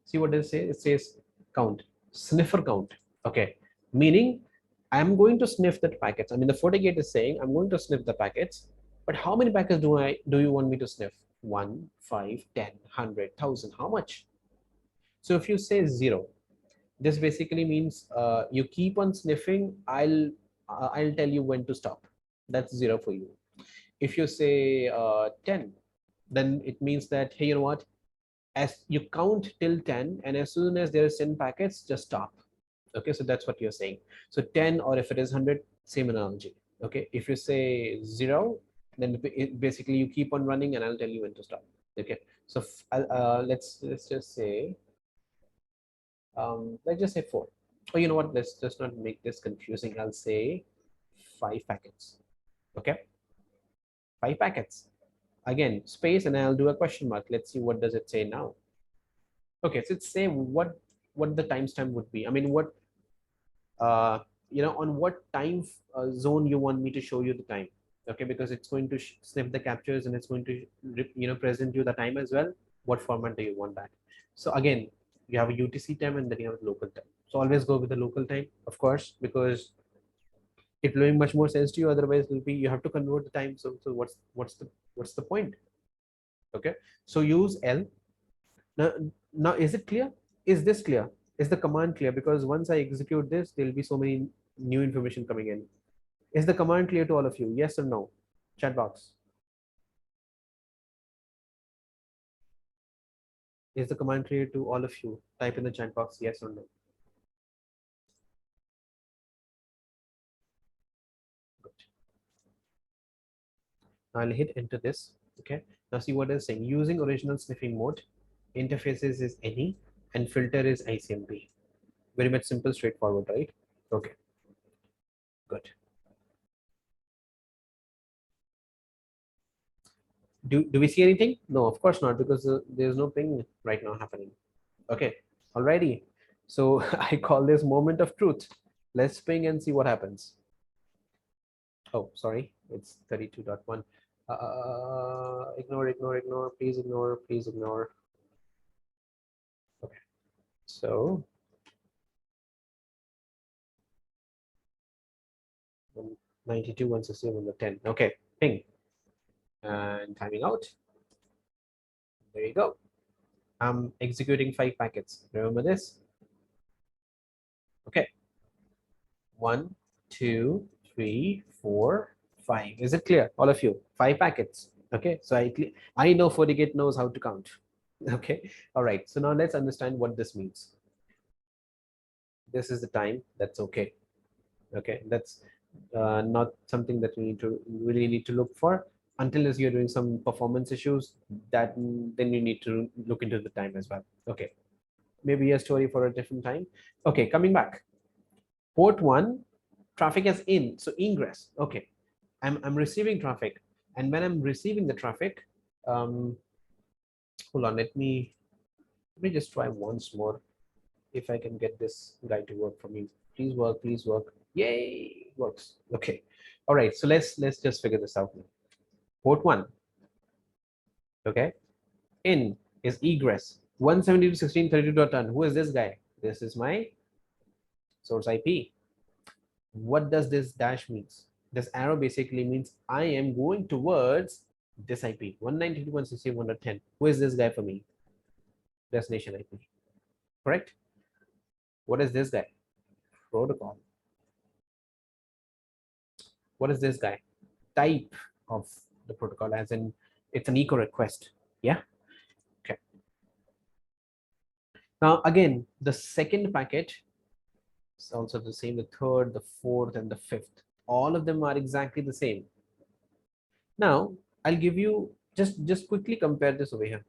See what does it say? It says count, sniffer count. Okay. Meaning I'm going to sniff the packets. I mean, the FortiGate is saying I'm going to sniff the packets, but how many packets do you want me to sniff? 1, 5, 10, 100, 1,000. How much? So if you say 0, this basically means you keep on sniffing. I'll tell you when to stop. That's 0 for you. If you say 10, then it means that, hey, you know what, as you count till 10, and as soon as there is 10 packets, just stop. Okay, so that's what you're saying. So 10, or if it is 100, same analogy. Okay, if you say 0, then basically you keep on running and I'll tell you when to stop. Okay, so let's just say let's just say 4. Oh, you know what, let's just not make this confusing. I'll say 5 packets. Okay, 5 packets. Again, space, and I'll do a question mark. Let's see what does it say now. Okay, so it's say what the timestamp would be. I mean, what on what time zone you want me to show you the time. Okay, because it's going to sniff the captures and it's going to present you the time as well. What format do you want that? So again, you have a UTC time and then you have a local time. So always go with the local time, of course, because it will make much more sense to you. Otherwise, it will be you have to convert the time. So what's the point? Okay, so use L. Now is it clear? Is this clear? Is the command clear? Because once I execute this, there will be so many new information coming in. Is the command clear to all of you? Yes or no? Chat box. Is the command clear to all of you? Type in the chat box, yes or no. Good. Now I'll hit enter this. Okay. Now see what it's saying. Using original sniffing mode, interfaces is any, and filter is ICMP. Very much simple, straightforward, right? Okay. Good. Do we see anything? No, of course not, because there's no ping right now happening. Okay, alrighty. So I call this moment of truth. Let's ping and see what happens. Oh, sorry, it's 32.1. Ignore, please ignore. Okay, so 92, 160, 110. Okay, ping and timing out. There you go. I'm executing 5 packets. Remember this? Okay. 1, 2, 3, 4, 5. Is it clear, all of you? 5 packets. Okay, so I know Fortigate knows how to count. Okay, all right. So now let's understand what this means. This is the time. That's okay. Okay, that's not something that we need to really need to look for until as you're doing some performance issues. That then you need to look into the time as well. Okay, maybe a story for a different time. Okay, coming back. Port one, traffic is in, so ingress. Okay, I'm receiving traffic, and when I'm receiving the traffic, um, hold on, let me just try once more if I can get this guy to work for me. Please work, please work. Yay, works. Okay. All right, so let's just figure this out now. Port one, okay. In is egress 172.16.32.10. Who is this guy? This is my source IP. What does this dash means? This arrow basically means I am going towards this IP 192.168.1.10. Who is this guy for me? Destination IP. Correct? What is this guy? Protocol. What is this guy? Type of the protocol, as in it's an echo request. Yeah. Okay. Now again, the second packet is also the same. The third, the fourth, and the fifth. All of them are exactly the same. Now I'll give you just quickly compare this over here.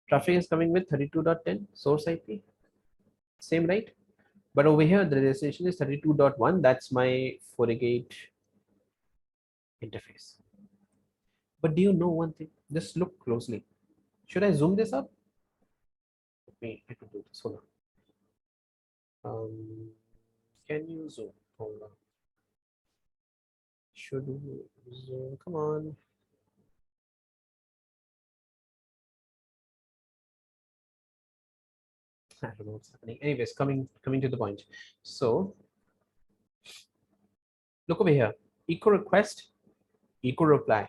Traffic is coming with 32.10 source IP. Same, right? But over here, the destination is 32.1. That's my Fortigate interface. But do you know one thing? Just look closely. Should I zoom this up? Let me do this. Hold on. Can you zoom? Hold on. Should we zoom? Come on. I don't know what's happening. Anyways, coming to the point. So look over here. Echo request, echo reply,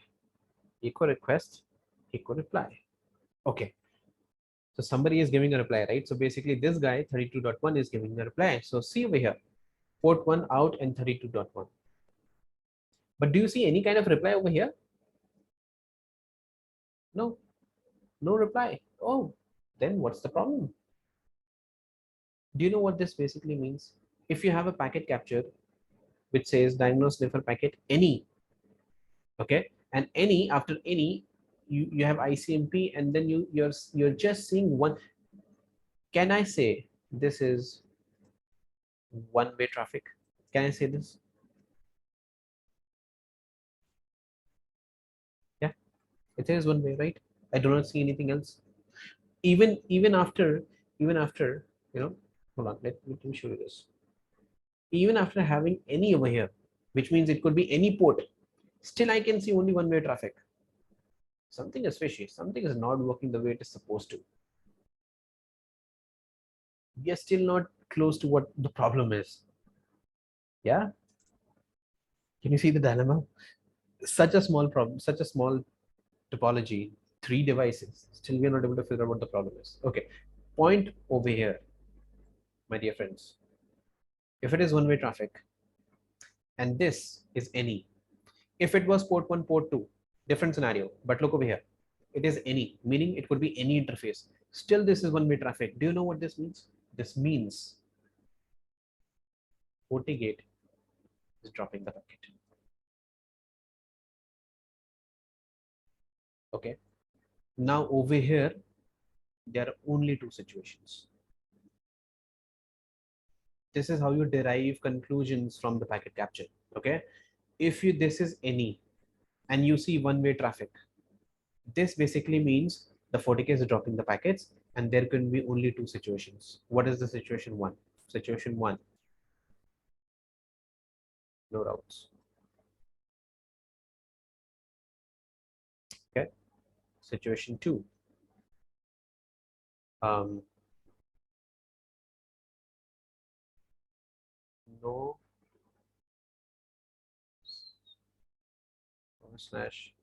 echo request, echo reply. Okay. So somebody is giving a reply, right? So basically this guy 32.1 is giving a reply. So see over here, port 1 out and 32.1. But do you see any kind of reply over here? No, no reply. Oh, then what's the problem? Do you know what this basically means? If you have a packet capture which says diagnose sniffer packet any, okay, and any after any, you have ICMP, and then you're just seeing one. Can I say this is one-way traffic? Can I say this? Yeah, it is one way, right? I do not see anything else. Even after you know, hold on, let me show you this. Even after having any over here, which means it could be any port, still I can see only one-way traffic. Something is fishy. Something is not working the way it is supposed to. We are still not close to what the problem is. Yeah. Can you see the dilemma? Such a small problem, such a small topology, 3 devices. Still, we are not able to figure out what the problem is. Okay. Point over here, my dear friends. If it is one-way traffic, and this is any. If it was port 1, port 2, different scenario. But look over here. It is any, meaning it could be any interface. Still, this is one-way traffic. Do you know what this means? This means Fortigate is dropping the packet. Okay. Now over here, there are only two situations. This is how you derive conclusions from the packet capture. Okay. If you this is any and you see one-way traffic, this basically means the Fortigate is dropping the packets, and there can be only two situations. What is the situation one? Situation one, no routes. Okay. Situation two, um, no slash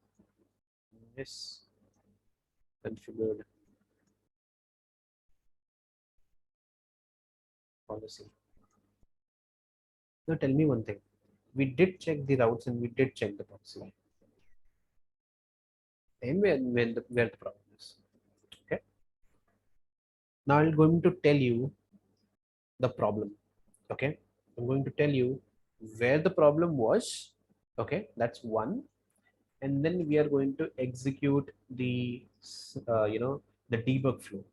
misconfigured policy. Now tell me one thing. We did check the routes and we did check the policy. and where the problem is. Okay. Now I'm going to tell you the problem. Okay. I'm going to tell you where the problem was. Okay. That's one. And then we are going to execute the, the debug flow.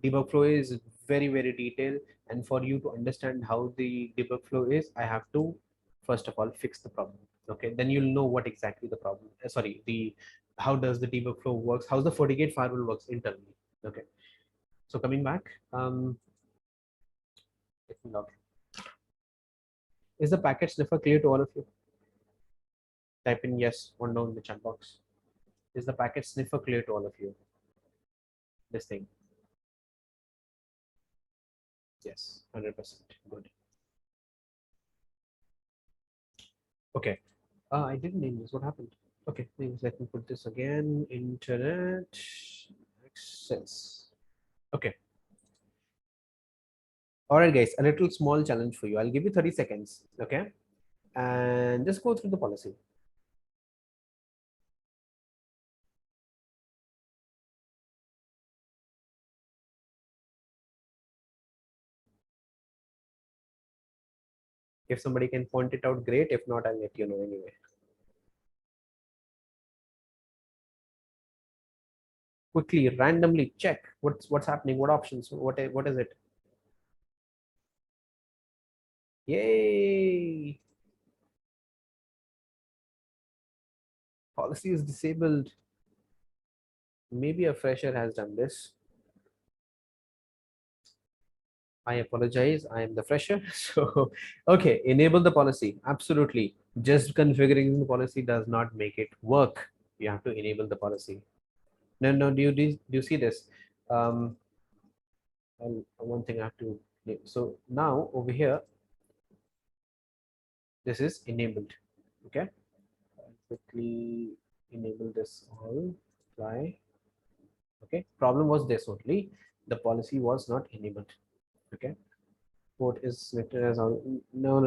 Debug flow is very detailed. And for you to understand how the debug flow is, I have to, first of all, fix the problem. Okay. Then you'll know what exactly the problem, sorry, how does the debug flow works, how the Fortigate firewall works internally. Okay. So coming back, let me log in. Is the packet sniffer clear to all of you? Type in yes or no in the chat box. Is the packet sniffer clear to all of you? This thing. Yes, 100%. Good. Okay. I didn't name this. What happened? Okay, let me put this again. Internet access. Okay. All right, guys. A little small challenge for you. I'll give you 30 seconds. Okay. And just go through the policy. If somebody can point it out, great. If not, I'll let you know anyway. Quickly, randomly check what's happening, what options, what is it? Yay! Policy is disabled. Maybe a fresher has done this. I apologize. I am the fresher. So, okay, enable the policy. Absolutely. Just configuring the policy does not make it work. You have to enable the policy. No. Do you see this? One thing I have to. So now over here, this is enabled. Okay. I'll quickly enable this all. Try. Okay. Problem was this only. The policy was not enabled. Okay. Port is selected as all. No.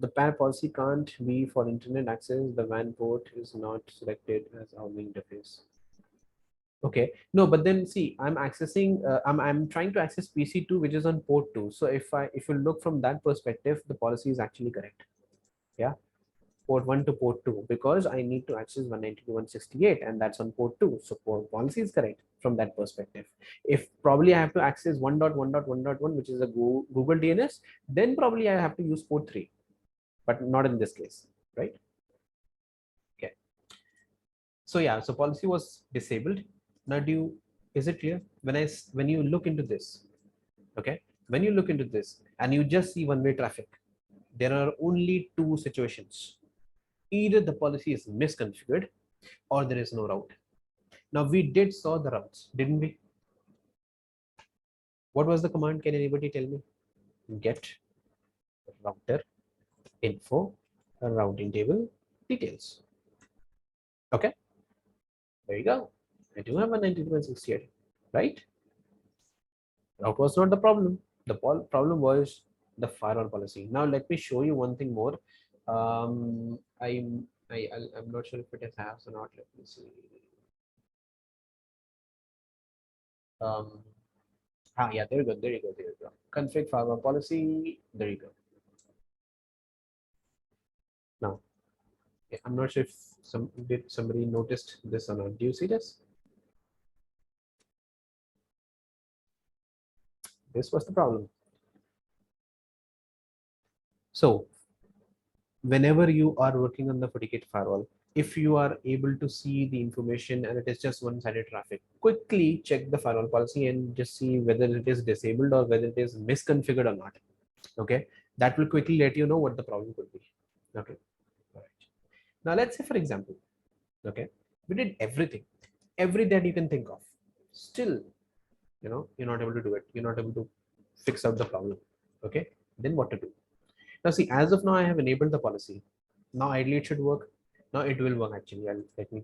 The PAN policy can't be for internet access. The WAN port is not selected as our interface. Okay, no, but then see, I'm accessing, I'm trying to access PC2, which is on port 2. So if you look from that perspective, the policy is actually correct. Yeah, port 1 to port 2, because I need to access 192.168 and that's on port 2. So port policy is correct from that perspective. If probably I have to access 1.1.1.1, which is a Google DNS, then probably I have to use port 3, but not in this case, right? Okay. So yeah, so policy was disabled. Now is it clear? When you look into this, okay, when you look into this and you just see one-way traffic, there are only two situations. Either the policy is misconfigured or there is no route. Now we did saw the routes, didn't we? What was the command? Can anybody tell me? Get router info routing table details. Okay, there you go. I do have a 92.68, right? That was not the problem. The problem was the firewall policy. Now let me show you one thing more. I'm not sure if it has or not. Let me see. Yeah, there you go. There you go. There you go. Config firewall policy. There you go. Now, I'm not sure if somebody noticed this or not. Do you see this? This was the problem. So whenever you are working on the Fortigate firewall, if you are able to see the information and it is just one-sided traffic, quickly check the firewall policy and just see whether it is disabled or whether it is misconfigured or not. Okay, that will quickly let you know what the problem could be. Okay, all right. Now let's say, for example, okay, we did every that you can think of. Still, you're not able to do it. You're not able to fix out the problem. Okay, then what to do? Now see, as of now, I have enabled the policy. Now ideally it should work. Now it will work actually. Let me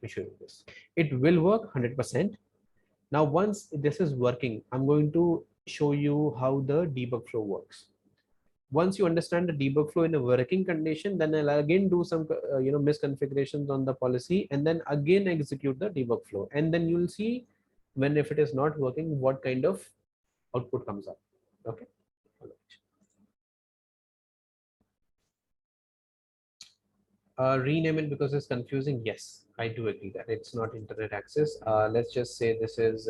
show you this. It will work 100%. Now once this is working, I'm going to show you how the debug flow works. Once you understand the debug flow in a working condition, then I'll again do some misconfigurations on the policy, and then again execute the debug flow, and then you'll see when if it is not working, what kind of output comes up. Okay. Rename it because it's confusing. Yes, I do agree that it's not internet access. Let's just say this is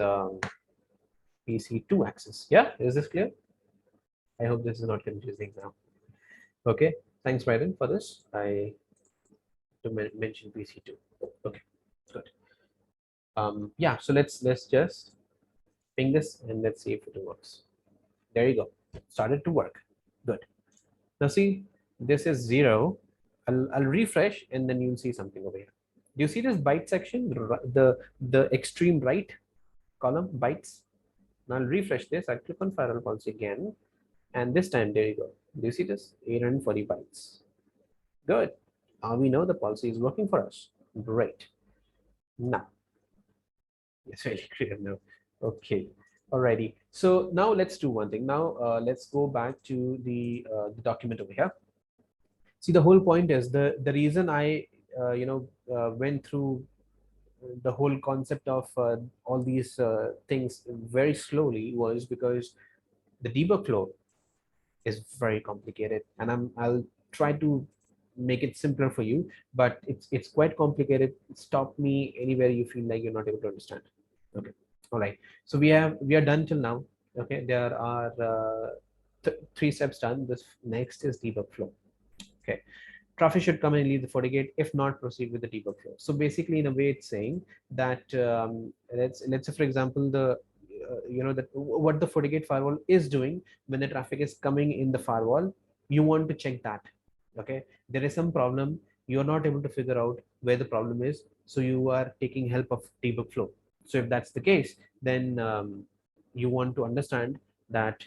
PC2 access. Yeah, is this clear? I hope this is not confusing now. Okay, thanks, Byron, for this. I to mention PC2. Okay, good. Yeah, so let's just ping this and let's see if it works. There you go. Started to work. Good. Now see, this is 0. I'll refresh and then you'll see something over here. Do you see this byte section? The extreme right column, bytes. Now I'll refresh this. I'll click on firewall policy again. And this time, there you go. Do you see this? 840 bytes. Good. Now we know the policy is working for us. Great. Now, it's really clear now. Okay. Alrighty. So now let's do one thing. Now let's go back to the document over here. See, the whole point is the reason I went through the whole concept of all these things very slowly was because the debug flow is very complicated, and I'll try to make it simpler for you, but it's quite complicated. Stop me anywhere you feel like you're not able to understand. Okay. All right. So we are done till now. Okay. There are 3 steps done. This next is debug flow. Okay. Traffic should come and leave the FortiGate. If not, proceed with the debug flow. So basically, in a way, it's saying that let's say, for example, that what the FortiGate firewall is doing when the traffic is coming in the firewall, you want to check that. Okay, there is some problem. You are not able to figure out where the problem is, so you are taking help of debug flow. So if that's the case, then you want to understand that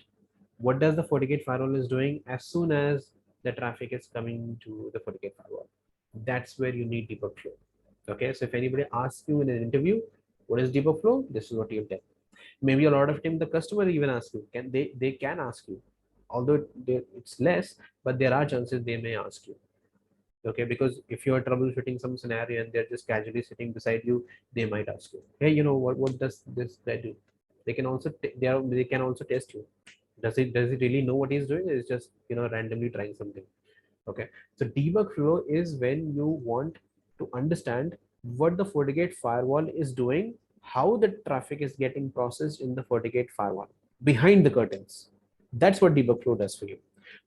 what does the FortiGate firewall is doing as soon as the traffic is coming to the FortiGate firewall. That's where you need debug flow. Okay, so if anybody asks you in an interview, what is debug flow? This is what you'll tell. Maybe a lot of time the customer even asks you, they can ask you, although it's less, but there are chances they may ask you. Okay, because if you're troubleshooting some scenario and they're just casually sitting beside you, they might ask you, hey, what does this guy do? They can also they can also test you. Does he really know what he's doing? It's just randomly trying something. Okay, so debug flow is when you want to understand what the FortiGate firewall is doing, how the traffic is getting processed in the FortiGate firewall behind the curtains. That's what debug flow does for you.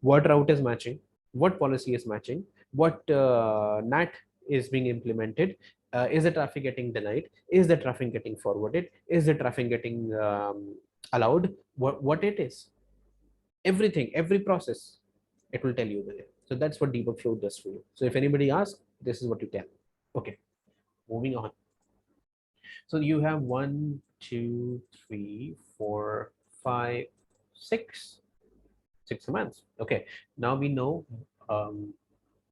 What route is matching, what policy is matching, what NAT is being implemented, is the traffic getting denied, is the traffic getting forwarded, is the traffic getting allowed, what it is. Everything, every process, it will tell you there. So that's what debug flow does for you. So if anybody asks, this is what you tell. Okay, moving on. So you have 1, 2, 3, 4, 5, 6 commands. Okay, now we know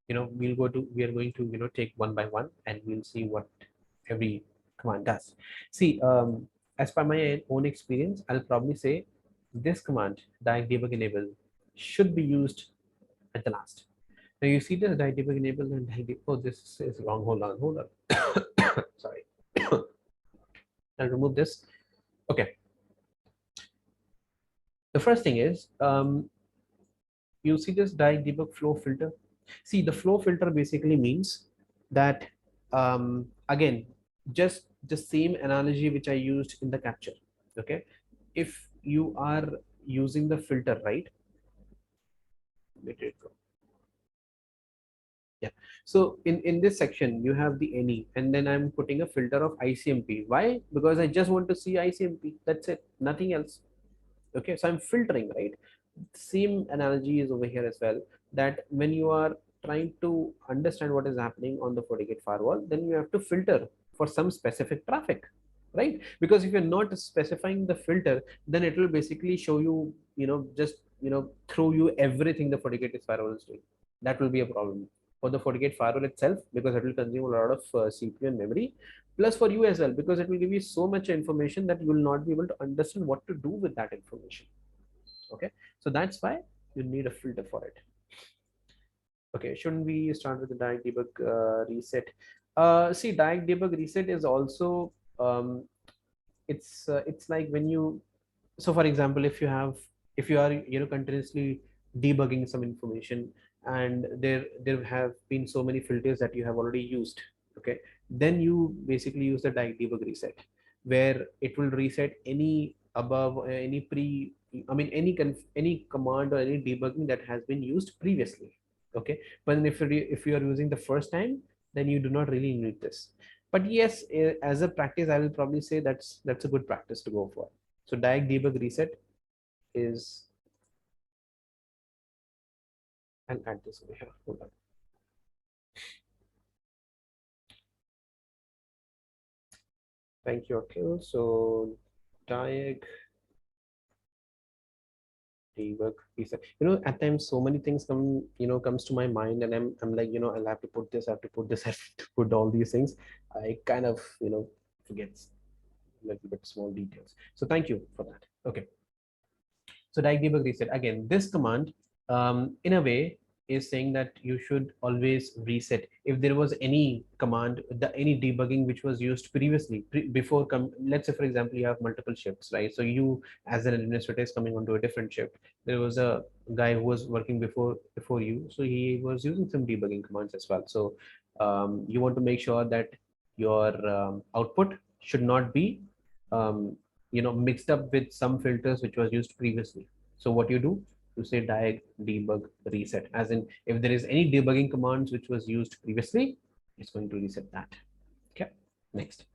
we are going to take one by one, and we'll see what every command does. See, as per my own experience, I'll probably say this command, debug enable, should be used at the last. Now you see this debug enable and oh, this is wrong. Hold on. Sorry. I'll remove this. Okay. The first thing is you see this debug flow filter. See, the flow filter basically means that again, just the same analogy which I used in the capture. Okay, if you are using the filter, right? Let it go. Yeah, so in this section you have the any, and then I'm putting a filter of ICMP. Why? Because I just want to see ICMP. That's it, nothing else. Okay, so I'm filtering, right? Same analogy is over here as well, that when you are trying to understand what is happening on the FortiGate firewall, then you have to filter for some specific traffic, right? Because if you're not specifying the filter, then it will basically show you, just throw you everything the FortiGate firewall is doing. That will be a problem for the FortiGate firewall itself, because it will consume a lot of CPU and memory, plus for you as well, because it will give you so much information that you will not be able to understand what to do with that information. Okay, so that's why You need a filter for it. Okay, shouldn't we start with the direct debug reset? See, direct debug reset is also it's like when you, so for example, if you are continuously debugging some information, and there have been so many filters that you have already used, okay, then you basically use the direct debug reset, where it will reset any above any pre I mean any command or any debugging that has been used previously. Okay, but then if you are using the first time, then you do not really need this. But yes, as a practice, I will probably say that's a good practice to go for. So direct debug reset is, I'll add this over here. Hold on. Thank you, Akhil. So direct debug reset. At times so many things comes to my mind, and I'm like, I'll have to put this, I have to put this, I have to put all these things. I kind of forget a little bit small details. So thank you for that. Okay. So direct debug reset, again, this command in a way is saying that you should always reset if there was any command, any debugging which was used previously before let's say for example you have multiple shifts, right? So you as an administrator is coming onto a different shift. There was a guy who was working before you, so he was using some debugging commands as well. So you want to make sure that your output should not be um, mixed up with some filters which was used previously. So what you do, you say direct debug reset, as in if there is any debugging commands which was used previously, it's going to reset that. Okay. Next,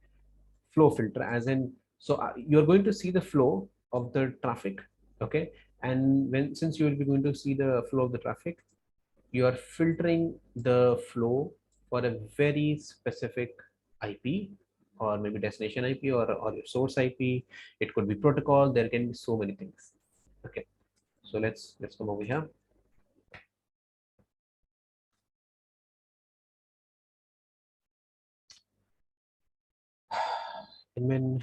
flow filter, as in, so you're going to see the flow of the traffic. Okay, and since you will be going to see the flow of the traffic, you are filtering the flow for a very specific IP, or maybe destination IP, or your source IP. It could be protocol. There can be so many things. Okay, so let's come over here. Admin,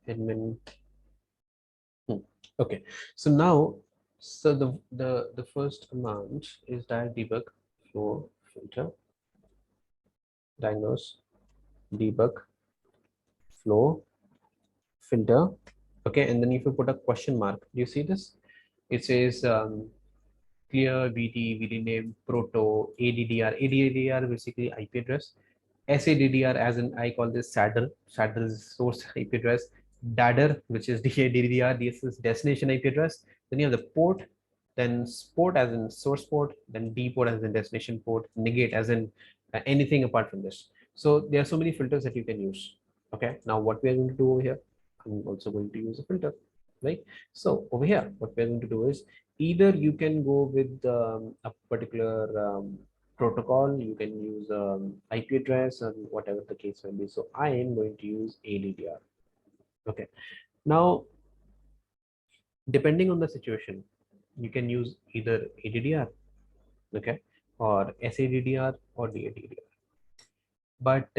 admin. Okay, so now, so the first command is direct debug flow filter, diagnose debug flow filter. Okay, and then if you put a question mark, do you see this? It says clear VT, VD name, proto, ADDR. ADDR basically IP address. SADDR, as in I call this saddle is source IP address. DADR, which is DADDR, this is destination IP address. Then you have the port, then port as in source port, then D port as in destination port, negate as in anything apart from this. So there are so many filters that you can use. Okay, now what we are going to do over here, I'm also going to use a filter, right? So over here, what we're going to do is either you can go with a particular protocol, you can use IP address and whatever the case may be. So I am going to use ADDR. Okay. Now, depending on the situation, you can use either ADDR, okay, or SADDR or DADDR. But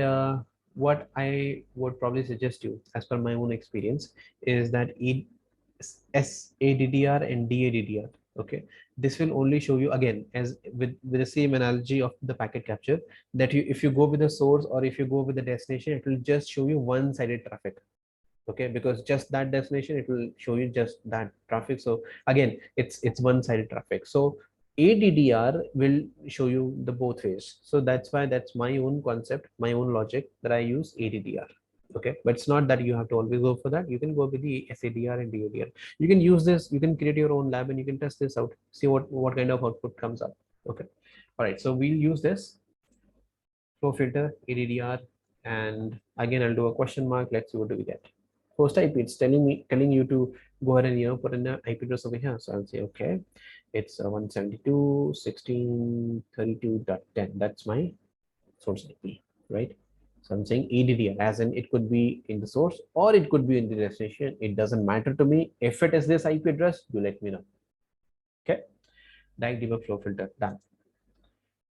what I would probably suggest you, as per my own experience, is that SADDR and DADDR. Okay, this will only show you, again, as with the same analogy of the packet capture, that if you go with the source or if you go with the destination, it will just show you one-sided traffic. Okay, because just that destination, it will show you just that traffic. So again, it's one-sided traffic. So ADDR will show you the both ways. So that's why, that's my own concept, my own logic, that I use ADDR. Okay, but it's not that you have to always go for that. You can go with the SADR and DADR. You can use this, you can create your own lab and you can test this out, see what kind of output comes up. Okay, all right, so we'll use this flow filter ADDR, and again I'll do a question mark. Let's see what do we get. Host IP, it's telling you to go ahead and put in the IP address over here. So I'll say okay, it's 172.16.32.10. That's my source IP, right? So I'm saying ADDR, as in it could be in the source or it could be in the destination. It doesn't matter to me. If it is this IP address, you let me know. Okay, direct debug flow filter done.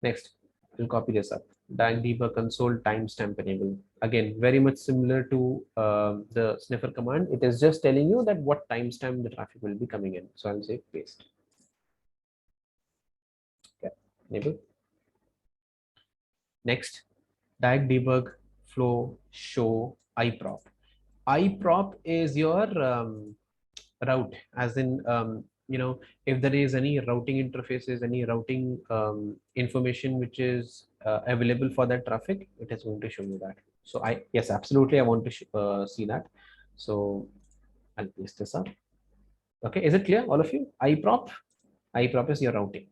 Next, I'll copy this up. Direct debug console timestamp enable. Again, very much similar to the sniffer command. It is just telling you that what timestamp the traffic will be coming in. So I'll say paste. enable. Next, diag debug flow show iprop. Iprop is your route, as in if there is any routing interfaces, any routing information which is available for that traffic, it is going to show you that. So I, yes, absolutely, I want to see that. So I'll paste this up. Okay, is it clear, all of you? Iprop is your routing.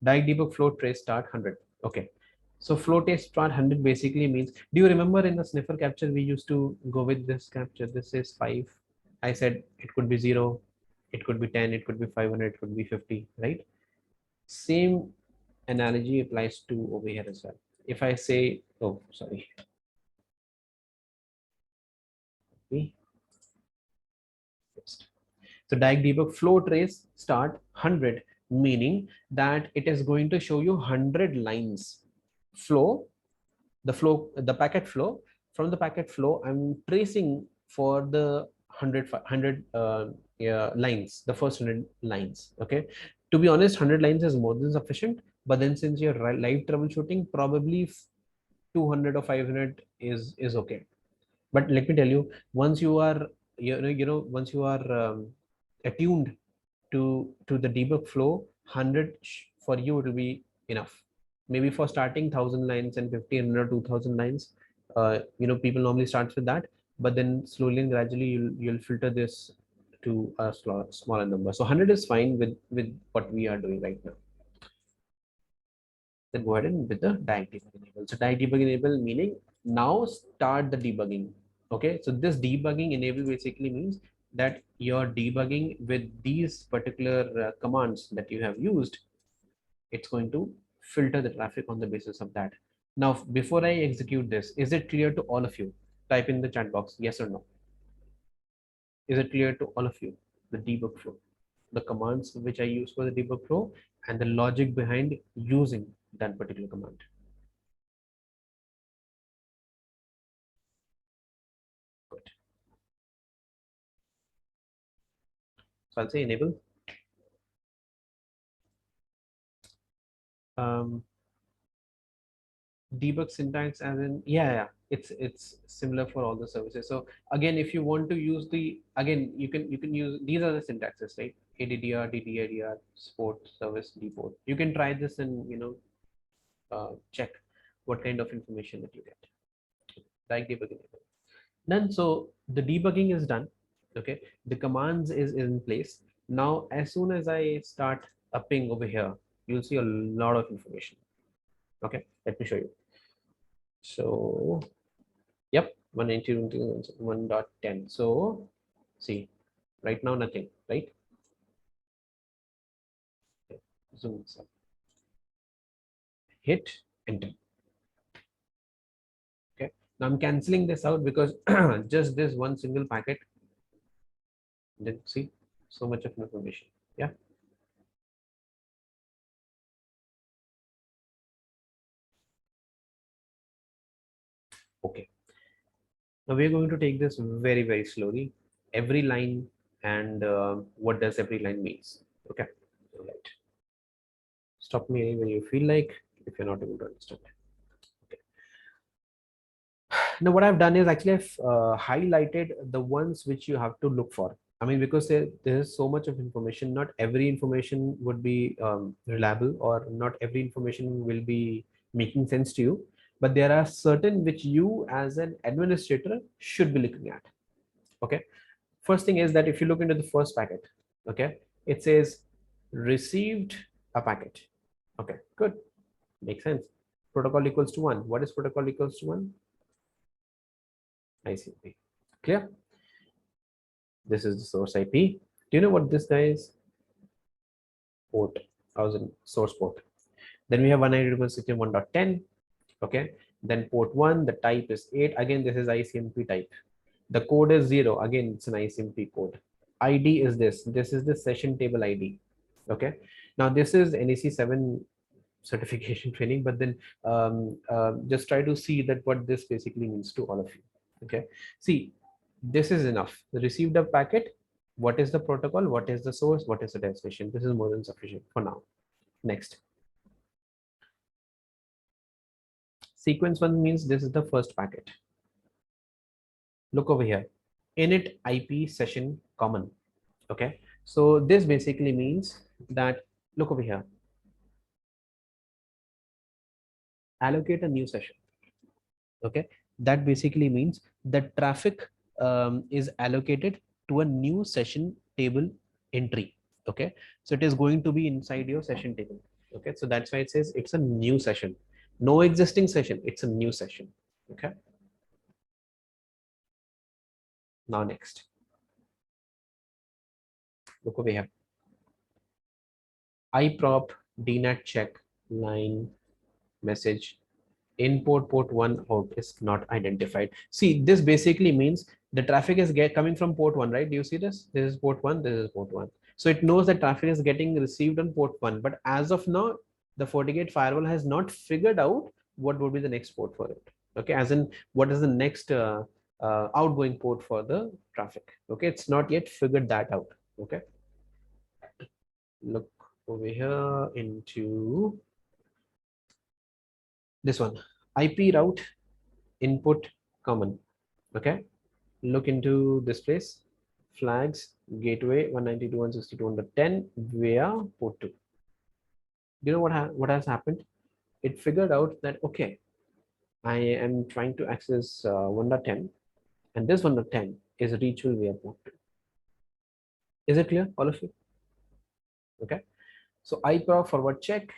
Diag debug flow trace start 100. Okay, so flow trace start 100 basically means, do you remember in the sniffer capture we used to go with this capture? This is 5. I said it could be 0, it could be 10, it could be 500, it could be 50, right? Same analogy applies to over here as well. If I say, oh, sorry, we fixed. So diag debug flow trace start 100, meaning that it is going to show you 100 lines flow, the packet flow. From the packet flow, I'm tracing for the 100 yeah, lines, the first 100 lines. Okay, to be honest, 100 lines is more than sufficient, but then since you're live troubleshooting, probably 200 or 500 is okay. But let me tell you, once you are once you are attuned to the debug flow, 100 for you it will be enough. Maybe for starting 1,000 lines and 1,500 or 2,000 lines, people normally starts with that, but then slowly and gradually you'll filter this to a smaller number. So 100 is fine with what we are doing right now. Then go ahead and with the diag debug enable. So diag debug enable meaning now start the debugging. Okay, so this debugging enable basically means that you're debugging with these particular commands that you have used. It's going to filter the traffic on the basis of that. Now, before I execute this, is it clear to all of you? Type in the chat box, yes or no. Is it clear to all of you? The debug flow, the commands which I use for the debug flow, and the logic behind using that particular command. Good. So I'll say enable. Um, Debug syntax as in, yeah, it's similar for all the services. So again, if you want to use the, again, you can use, these are the syntaxes, right? ADDR, DDIDR, support, service, deport. You can try this and check what kind of information that you get. Like debugging. Done. So the debugging is done. Okay, the commands is in place. Now as soon as I start a ping over here, you'll see a lot of information. Okay, let me show you. So yep, 192.1.10. So see, right now nothing, right? Okay. Zoom this up. Hit enter. Okay. Now I'm canceling this out because just this one single packet. Then see so much of information. Yeah. Okay. Now we're going to take this very, very slowly. Every line and what does every line means. Okay. All right. Stop me when you feel like, if you're not able to understand. Okay. Now what I've done is actually I've highlighted the ones which you have to look for. I mean, because there is so much of information, not every information would be reliable, or not every information will be making sense to you. But there are certain which you as an administrator should be looking at. Okay. First thing is that if you look into the first packet, okay, it says received a packet. Okay, good. Makes sense. Protocol equals to 1. What is protocol equals to 1? ICP. Clear? This is the source IP. Do you know what this guy is? Port, 1000 source port. Then we have 192.161.10. Okay. Then port 1, the type is 8. Again, this is ICMP type. The code is 0. Again, it's an ICMP code. ID is this. This is the session table ID. Okay. Now this is NEC 7 certification training, but then just try to see that what this basically means to all of you. Okay. See, this is enough. Received a packet. What is the protocol? What is the source? What is the destination? This is more than sufficient for now. Next. Sequence one means this is the first packet. Look over here, init IP session common. Okay, so this basically means that, look over here, allocate a new session. Okay, that basically means the traffic is allocated to a new session table entry. Okay, so it is going to be inside your session table. Okay, so that's why it says it's a new session, no existing session, it's a new session. Okay, now next, look over here, iprop dnat check line message input port 1 out is not identified. See, this basically means the traffic is coming from port 1, right? Do you see this? This is port 1, this is port 1. So it knows that traffic is getting received on port 1, but as of now, the Fortigate firewall has not figured out what would be the next port for it. Okay, as in what is the next outgoing port for the traffic. Okay, it's not yet figured that out. Okay, look over here into this one, IP route input common. Okay, look into this place, flags gateway 192.162.10 via port 2. Do you know what has happened? It figured out that, okay, I am trying to access 1.10, and this 1.10 is reachable via port 2. Is it clear, all of you? Okay, so iPro forward check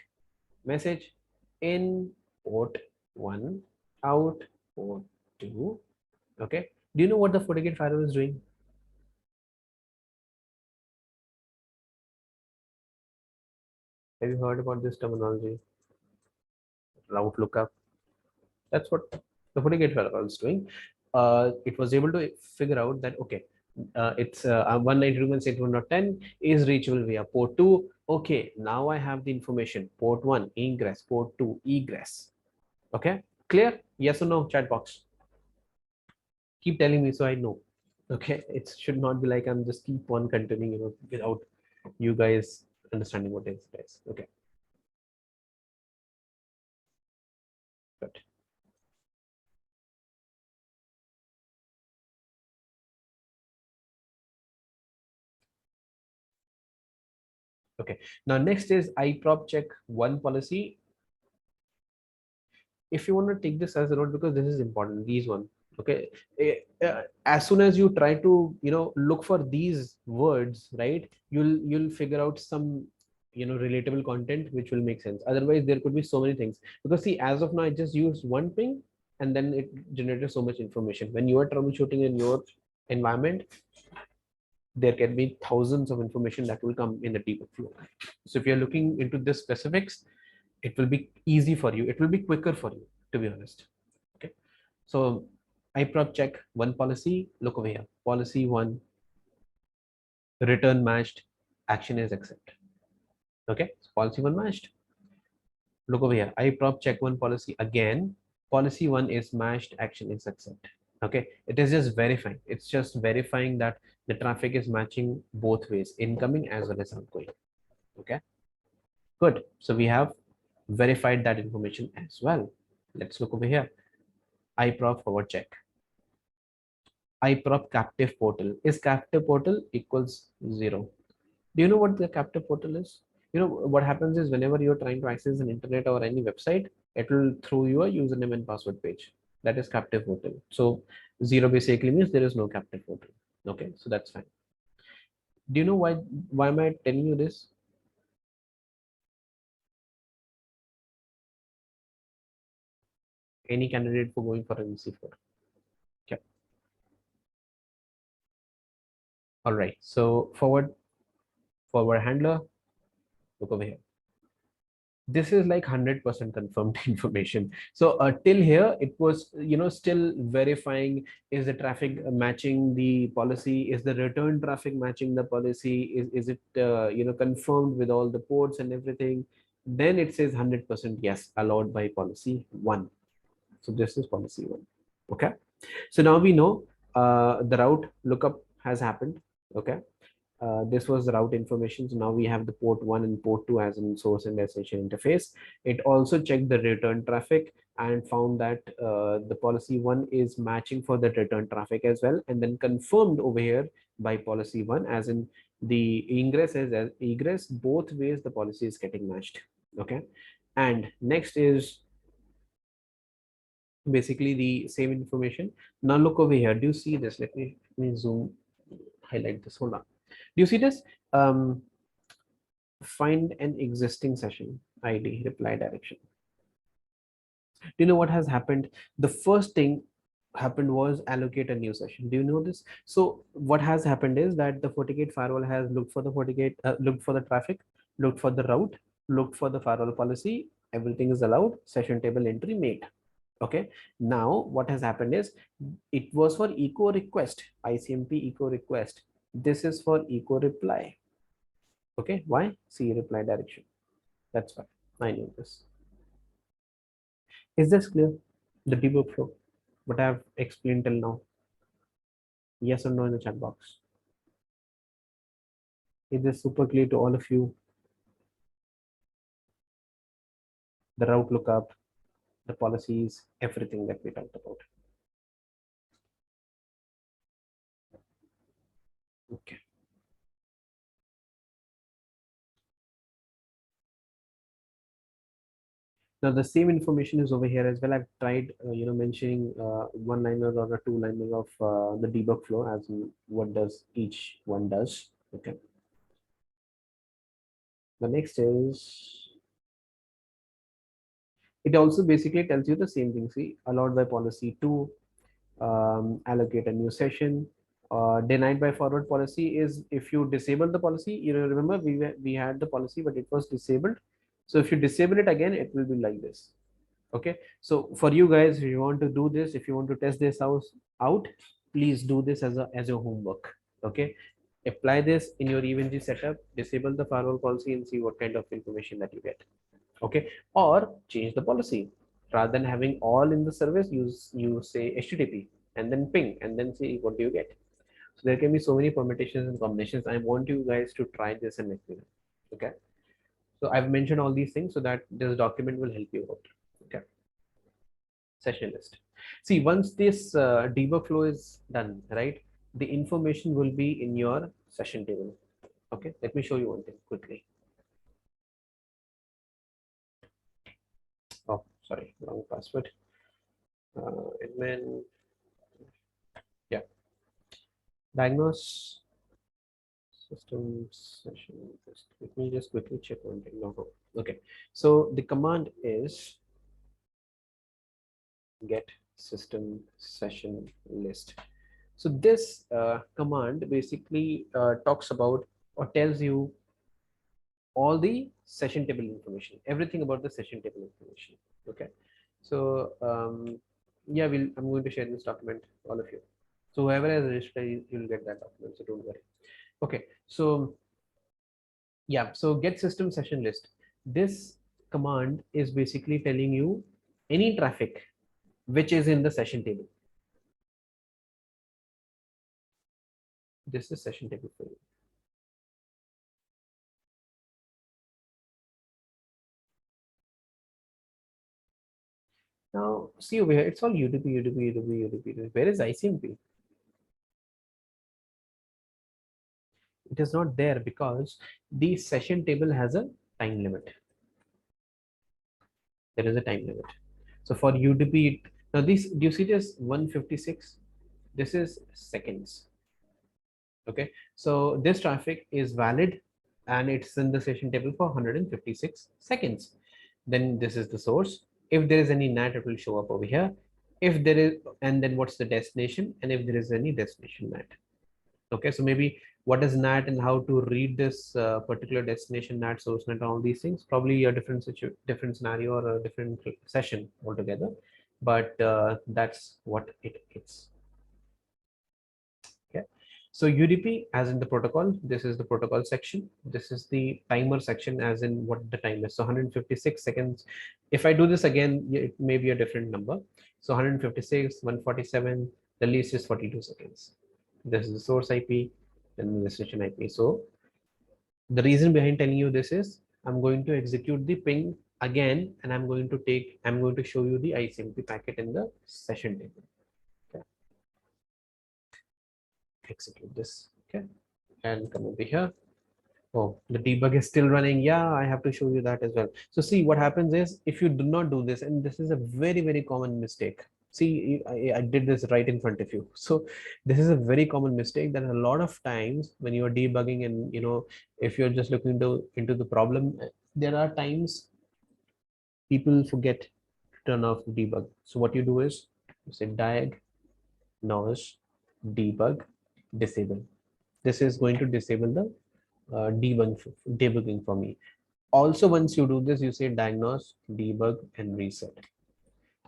message in port 1 out port 2. Okay, do you know what the FortiGate firewall is doing? Have you heard about this terminology? Route lookup. That's what the FortiGate firewall is doing. It was able to figure out that, okay, it's 192.168.1.10 is reachable via port 2. Okay, now I have the information. Port 1 ingress, port 2 egress. Okay, clear? Yes or no, chat box? Keep telling me so I know. Okay, it should not be like I'm just keep on continuing, without you guys understanding what it is, guys. Okay, good. Okay, now next is iprop check one policy. If you want to take this as a note, because this is important, these one. Okay, as soon as you try to look for these words, right, you'll figure out some relatable content which will make sense. Otherwise there could be so many things, because see, as of now I just used one thing and then it generated so much information. When you are troubleshooting in your environment, there can be thousands of information that will come in the debug flow. So if you're looking into the specifics, it will be easy for you, it will be quicker for you, to be honest. Okay, so iprop check one policy. Look over here, policy one, return matched, action is accept. Okay, so policy one matched. Look over here, iprop check one policy again, policy one is matched, action is accept. Okay, it is just verifying, it's just verifying that the traffic is matching both ways, incoming as well as outgoing. Okay, good. So we have verified that information as well. Let's look over here, iprop forward check, iprop captive portal. Is captive portal equals 0? Do you know what the captive portal is? What happens is, whenever you're trying to access an internet or any website, it will throw you a username and password page. That is captive portal. So 0 basically means there is no captive portal. Okay, so that's fine. Do you know why am I telling you this? Any candidate for going for an EC4? Okay. All right. So forward handler, look over here. This is like 100% confirmed information. So till here it was still verifying, is the traffic matching the policy, is the return traffic matching the policy, is it confirmed with all the ports and everything. Then it says 100% yes, allowed by policy 1. So this is policy 1. Okay, so now we know the route lookup has happened. Okay, this was the route information. So now we have the port 1 and port 2 as in source and destination interface. It also checked the return traffic. and found that the policy 1 is matching for the return traffic as well, and then confirmed over here by policy 1, as in the ingress as egress, both ways the policy is getting matched. Okay, and next is basically the same information. Now look over here, do you see this? Let me zoom, highlight this, hold on. Do you see this? Find an existing session ID, reply direction. Do you know what has happened? The first thing happened was allocate a new session. Do you know this? So what has happened is that the Fortigate firewall has looked for the looked for the traffic, looked for the route, looked for the firewall policy, everything is allowed, session table entry made. Okay, now what has happened is it was for echo request, ICMP echo request. This is for echo reply. Okay, why? See reply direction. That's why I knew this. Is this clear? The debug flow, what I've explained till now? Yes or no in the chat box. Is this super clear to all of you? The route lookup, the policies, everything that we talked about. Okay. Now the same information is over here as well. I've tried, mentioning one-liner or a two-liner of the debug flow, as in what does each one does. Okay. The next is, it also basically tells you the same thing. See, allowed by policy 2, allocate a new session. Denied by forward policy is if you disable the policy. Remember we had the policy, but it was disabled. So if you disable it again, it will be like this. Okay, so for you guys, if you want to do this, if you want to test this out, please do this as your homework. Okay, apply this in your EVNG setup, disable the firewall policy, and see what kind of information that you get. Okay, or change the policy. Rather than having all in the service, you say HTTP and then ping and then see what do you get. So there can be so many permutations and combinations. I want you guys to try this and let me know. Okay, so I've mentioned all these things so that this document will help you out. Okay, session list. See, once this debug flow is done, right, the information will be in your session table. Okay, let me show you one thing quickly. Oh, sorry, wrong password. Admin, yeah, diagnose system session. Let me just quickly check one thing. No, okay, so the command is get system session list. So this command basically talks about or tells you all the session table information, everything about the session table information. Okay, so yeah, I'm going to share this document, all of you. So whoever has registered, you'll get that document, so don't worry. Okay, so yeah, so get system session list. This command is basically telling you any traffic which is in the session table. This is session table for you. Now see over here, it's all UDP, UDP, UDP, UDP. Where is ICMP? It is not there because the session table has a time limit. There is a time limit. So for UDP, now this, do you see this 156? This is seconds. Okay, so this traffic is valid and it's in the session table for 156 seconds. Then this is the source. If there is any NAT, it will show up over here. If there is, and then what's the destination, and if there is any destination NAT. Okay, so maybe what is NAT and how to read this particular destination NAT, source NAT, all these things, probably a different scenario or a different session altogether, but that's what it is. Okay, so UDP as in the protocol, this is the protocol section, this is the timer section as in what the time is. So 156 seconds. If I do this again, it may be a different number. So 156, 147, the least is 42 seconds. This is the source IP and the destination IP. So the reason behind telling you this is I'm going to execute the ping again, and I'm going to show you the ICMP packet in the session table. Okay. Execute this. Okay. And come over here. Oh, the debug is still running. Yeah, I have to show you that as well. So see what happens is if you do not do this, and this is a very common mistake. See, I did this right in front of you. So this is a very common mistake that a lot of times when you're debugging and if you're just looking into the problem, there are times people forget to turn off debug. So what you do is you say diagnose debug disable. This is going to disable the debugging for me. Also, once you do this, you say diagnose, debug, and reset.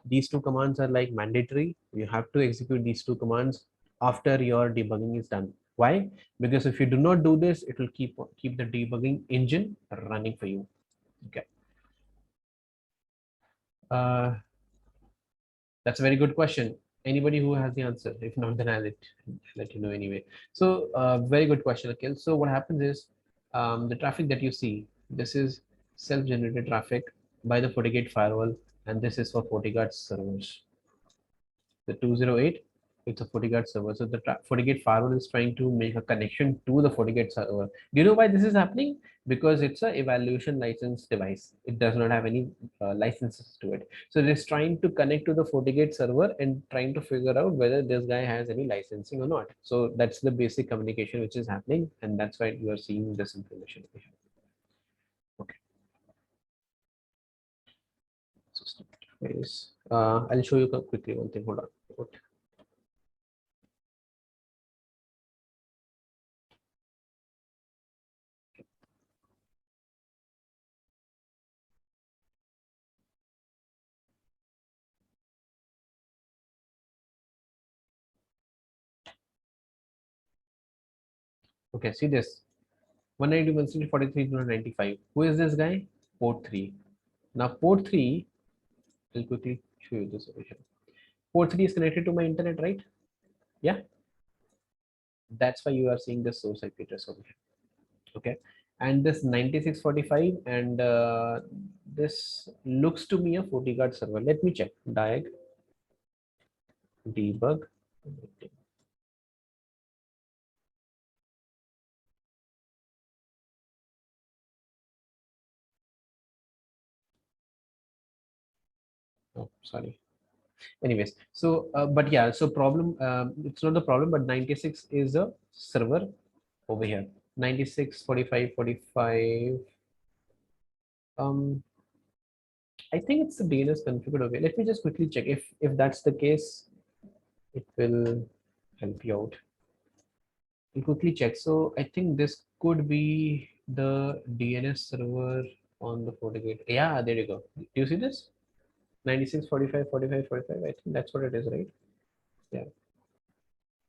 These two commands are like mandatory. You have to execute these two commands after your debugging is done. Why? Because if you do not do this, it will keep the debugging engine running for you. Okay. That's a very good question. Anybody who has the answer? If not, then I'll let you know anyway. So, very good question, Akhil. So, what happens is the traffic that you see, this is self-generated traffic by the Fortigate Firewall, and this is for FortiGuard servers. The 208, it's a FortiGuard server. So the Fortigate Firewall is trying to make a connection to the Fortigate server. Do you know why this is happening? Because it's a evaluation license device. It does not have any licenses to it. So it is trying to connect to the Fortigate server and trying to figure out whether this guy has any licensing or not. So that's the basic communication which is happening, and that's why you are seeing this information. Okay. System interface. I'll show you quickly one thing. Hold on. Okay, see this 192, 143, 295. Who is this guy? Port 3. Now, port 3, I'll quickly show you this over here. Port 3 is connected to my internet, right? Yeah. That's why you are seeing the source IP address over here. Okay. And this 9645 and this looks to me a FortiGuard server. Let me check. Diag debug. Oh, sorry. Anyways, so but yeah, so problem it's not the problem, but 96 is a server over here. 96 45 45. I think it's the DNS configured over here. Let me just quickly check. If that's the case, it will help you out. I'll quickly check. So I think this could be the DNS server on the FortiGate. Yeah, there you go. Do you see this? 96 45 45 45. I think that's what it is, right? Yeah.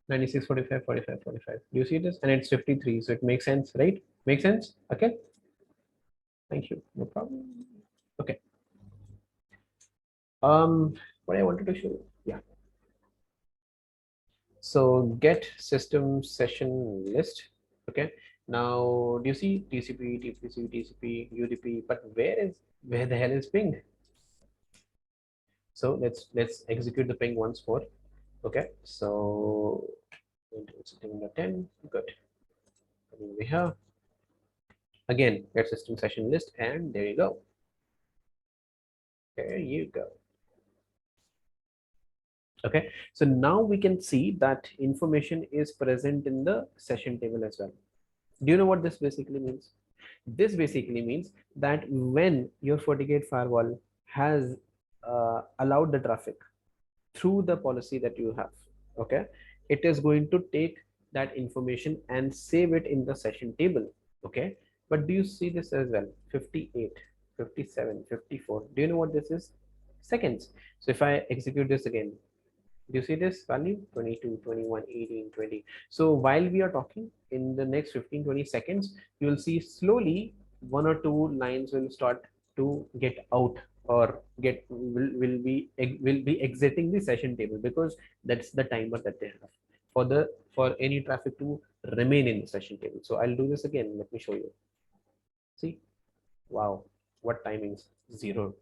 96 45 45 45. Do you see this? And it's 53. So it makes sense, right? Makes sense? Okay. Thank you. No problem. Okay. What I wanted to show you. Yeah. So get system session list. Okay. Now, do you see TCP, TCP, TCP, UDP? But where the hell is ping? So let's execute the ping once more. Okay. So setting the 10. Good. Coming over here. Again, get system session list, and there you go. There you go. Okay. So now we can see that information is present in the session table as well. Do you know what this basically means? This basically means that when your FortiGate firewall has allowed the traffic through the policy that you have, okay, it is going to take that information and save it in the session table. Okay. But do you see this as well? 58, 57, 54. Do you know what this is? Seconds. So if I execute this again, do you see this value? 22, 21, 18, 20. So while we are talking, in the next 15, 20 seconds, you will see slowly one or two lines will start to get out, or will be exiting the session table, because that's the timer that they have for any traffic to remain in the session table. So I'll do this again. Let me show you. See, wow, what timings. Zero.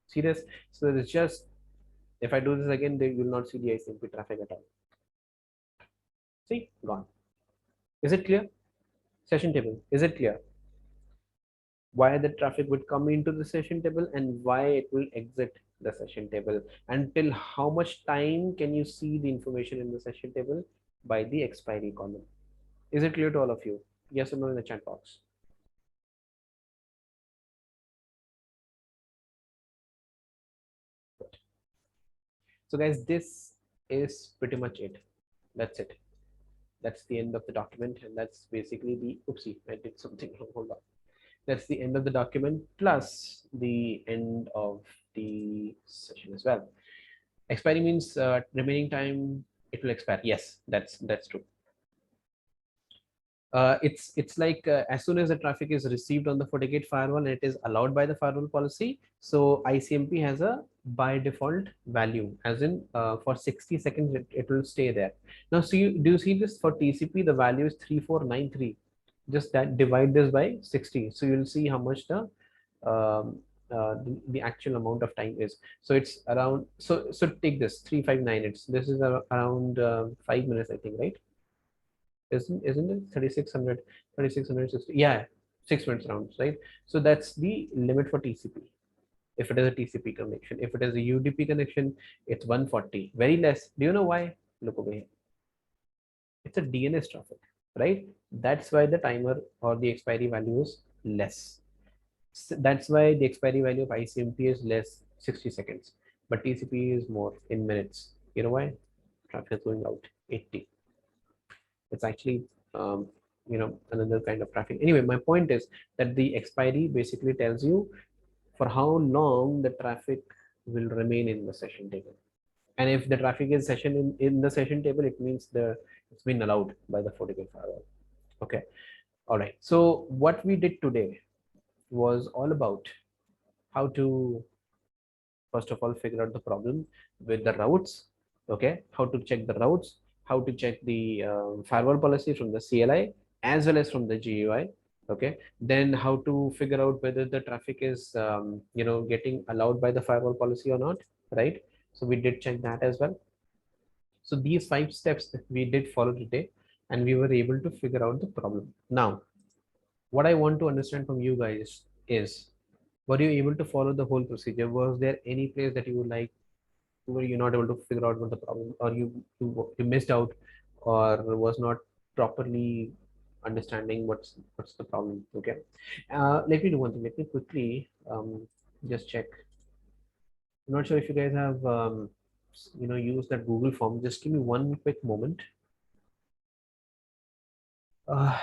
See this? So it's just, if I do this again, they will not see the ICMP traffic at all. See, gone. Is it clear? Session table, is it clear? Why the traffic would come into the session table and why it will exit the session table? Until how much time can you see the information in the session table? By the expiry column. Is it clear to all of you? Yes or no in the chat box? So guys, this is pretty much it. That's it. That's the end of the document, and that's basically the, oopsie, I did something wrong, hold on. That's the end of the document plus the end of the session as well. Expiry means remaining time, it will expire. Yes, that's true. It's like as soon as the traffic is received on the Fortigate firewall and it is allowed by the firewall policy, so ICMP has a by default value, as in for 60 seconds it will stay there. Now see, do you see this? For TCP the value is 3493. Just that, divide this by 60, so you'll see how much the actual amount of time is. So it's around, so take this 359, this is around 5 minutes, I think, right? Isn't it 3600, 3660? Yeah, 6 minutes rounds, right? So that's the limit for TCP. If it is a TCP connection, if it is a UDP connection, it's 140, very less. Do you know why? Look over here. It's a DNS traffic, right? That's why the timer or the expiry value is less. That's why the expiry value of ICMP is less, 60 seconds, but TCP is more, in minutes. You know why? Traffic is going out 80. It's actually another kind of traffic. Anyway, my point is that the expiry basically tells you for how long the traffic will remain in the session table. And if the traffic is in the session table, it means it's been allowed by the Fortigate firewall. Okay. All right. So what we did today was all about how to, first of all, figure out the problem with the routes. Okay. How to check the routes, how to check the firewall policy from the CLI as well as from the GUI. Okay. Then how to figure out whether the traffic is, getting allowed by the firewall policy or not. Right. So we did check that as well. So these 5 steps that we did follow today, and we were able to figure out the problem. Now, what I want to understand from you guys is, were you able to follow the whole procedure? Was there any place that you would like, were you not able to figure out what the problem, or you missed out, or was not properly understanding what's the problem? Okay, let me do one thing. Let me quickly just check. I'm not sure if you guys have used that Google form. Just give me one quick moment. Uh,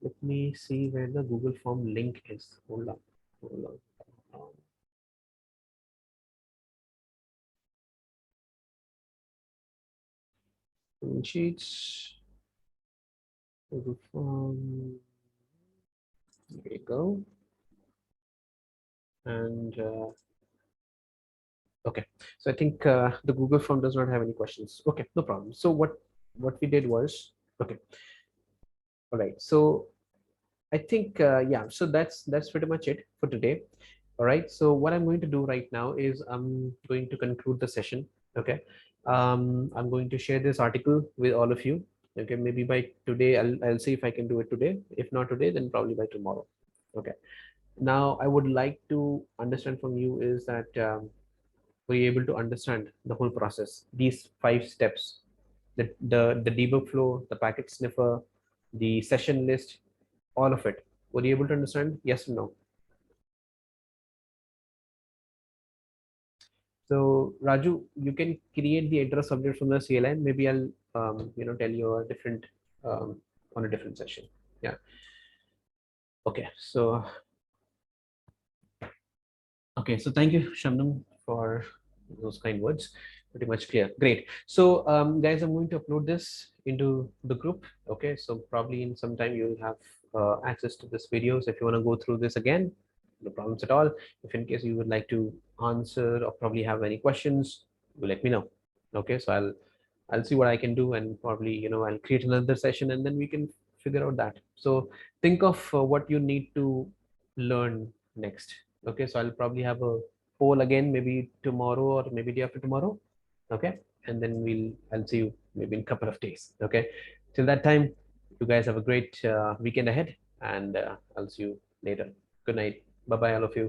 Let me see where the Google form link is. Hold on. Hold on. Sheets. Google form. There you go. And okay, so I think the Google form does not have any questions. Okay, no problem. So what we did was, okay, all right. So I think yeah. So that's pretty much it for today. All right. So what I'm going to do right now is I'm going to conclude the session. Okay. I'm going to share this article with all of you. Okay. Maybe by today, I'll see if I can do it today. If not today, then probably by tomorrow. Okay. Now I would like to understand from you is that were you able to understand the whole process? These 5 steps, the debug flow, the packet sniffer, the session list, all of it. Were you able to understand? Yes or no? So Raju, you can create the address subject from the CLI. Maybe I'll tell you a different on a different session. Yeah. Okay. So thank you, Shamnam, for those kind words. Pretty much clear. Great. So guys, I'm going to upload this into the group. Okay. So probably in some time you'll have access to this videos. If you want to go through this again, no problems at all. If in case you would like to answer or probably have any questions, you let me know. Okay. So I'll see what I can do, and probably I'll create another session and then we can figure out that. So think of what you need to learn next. Okay, so I'll probably have a poll again, maybe tomorrow or maybe day after tomorrow. Okay, and then I'll see you maybe in a couple of days. Okay, till that time, you guys have a great weekend ahead, and I'll see you later. Good night. Bye bye, all of you.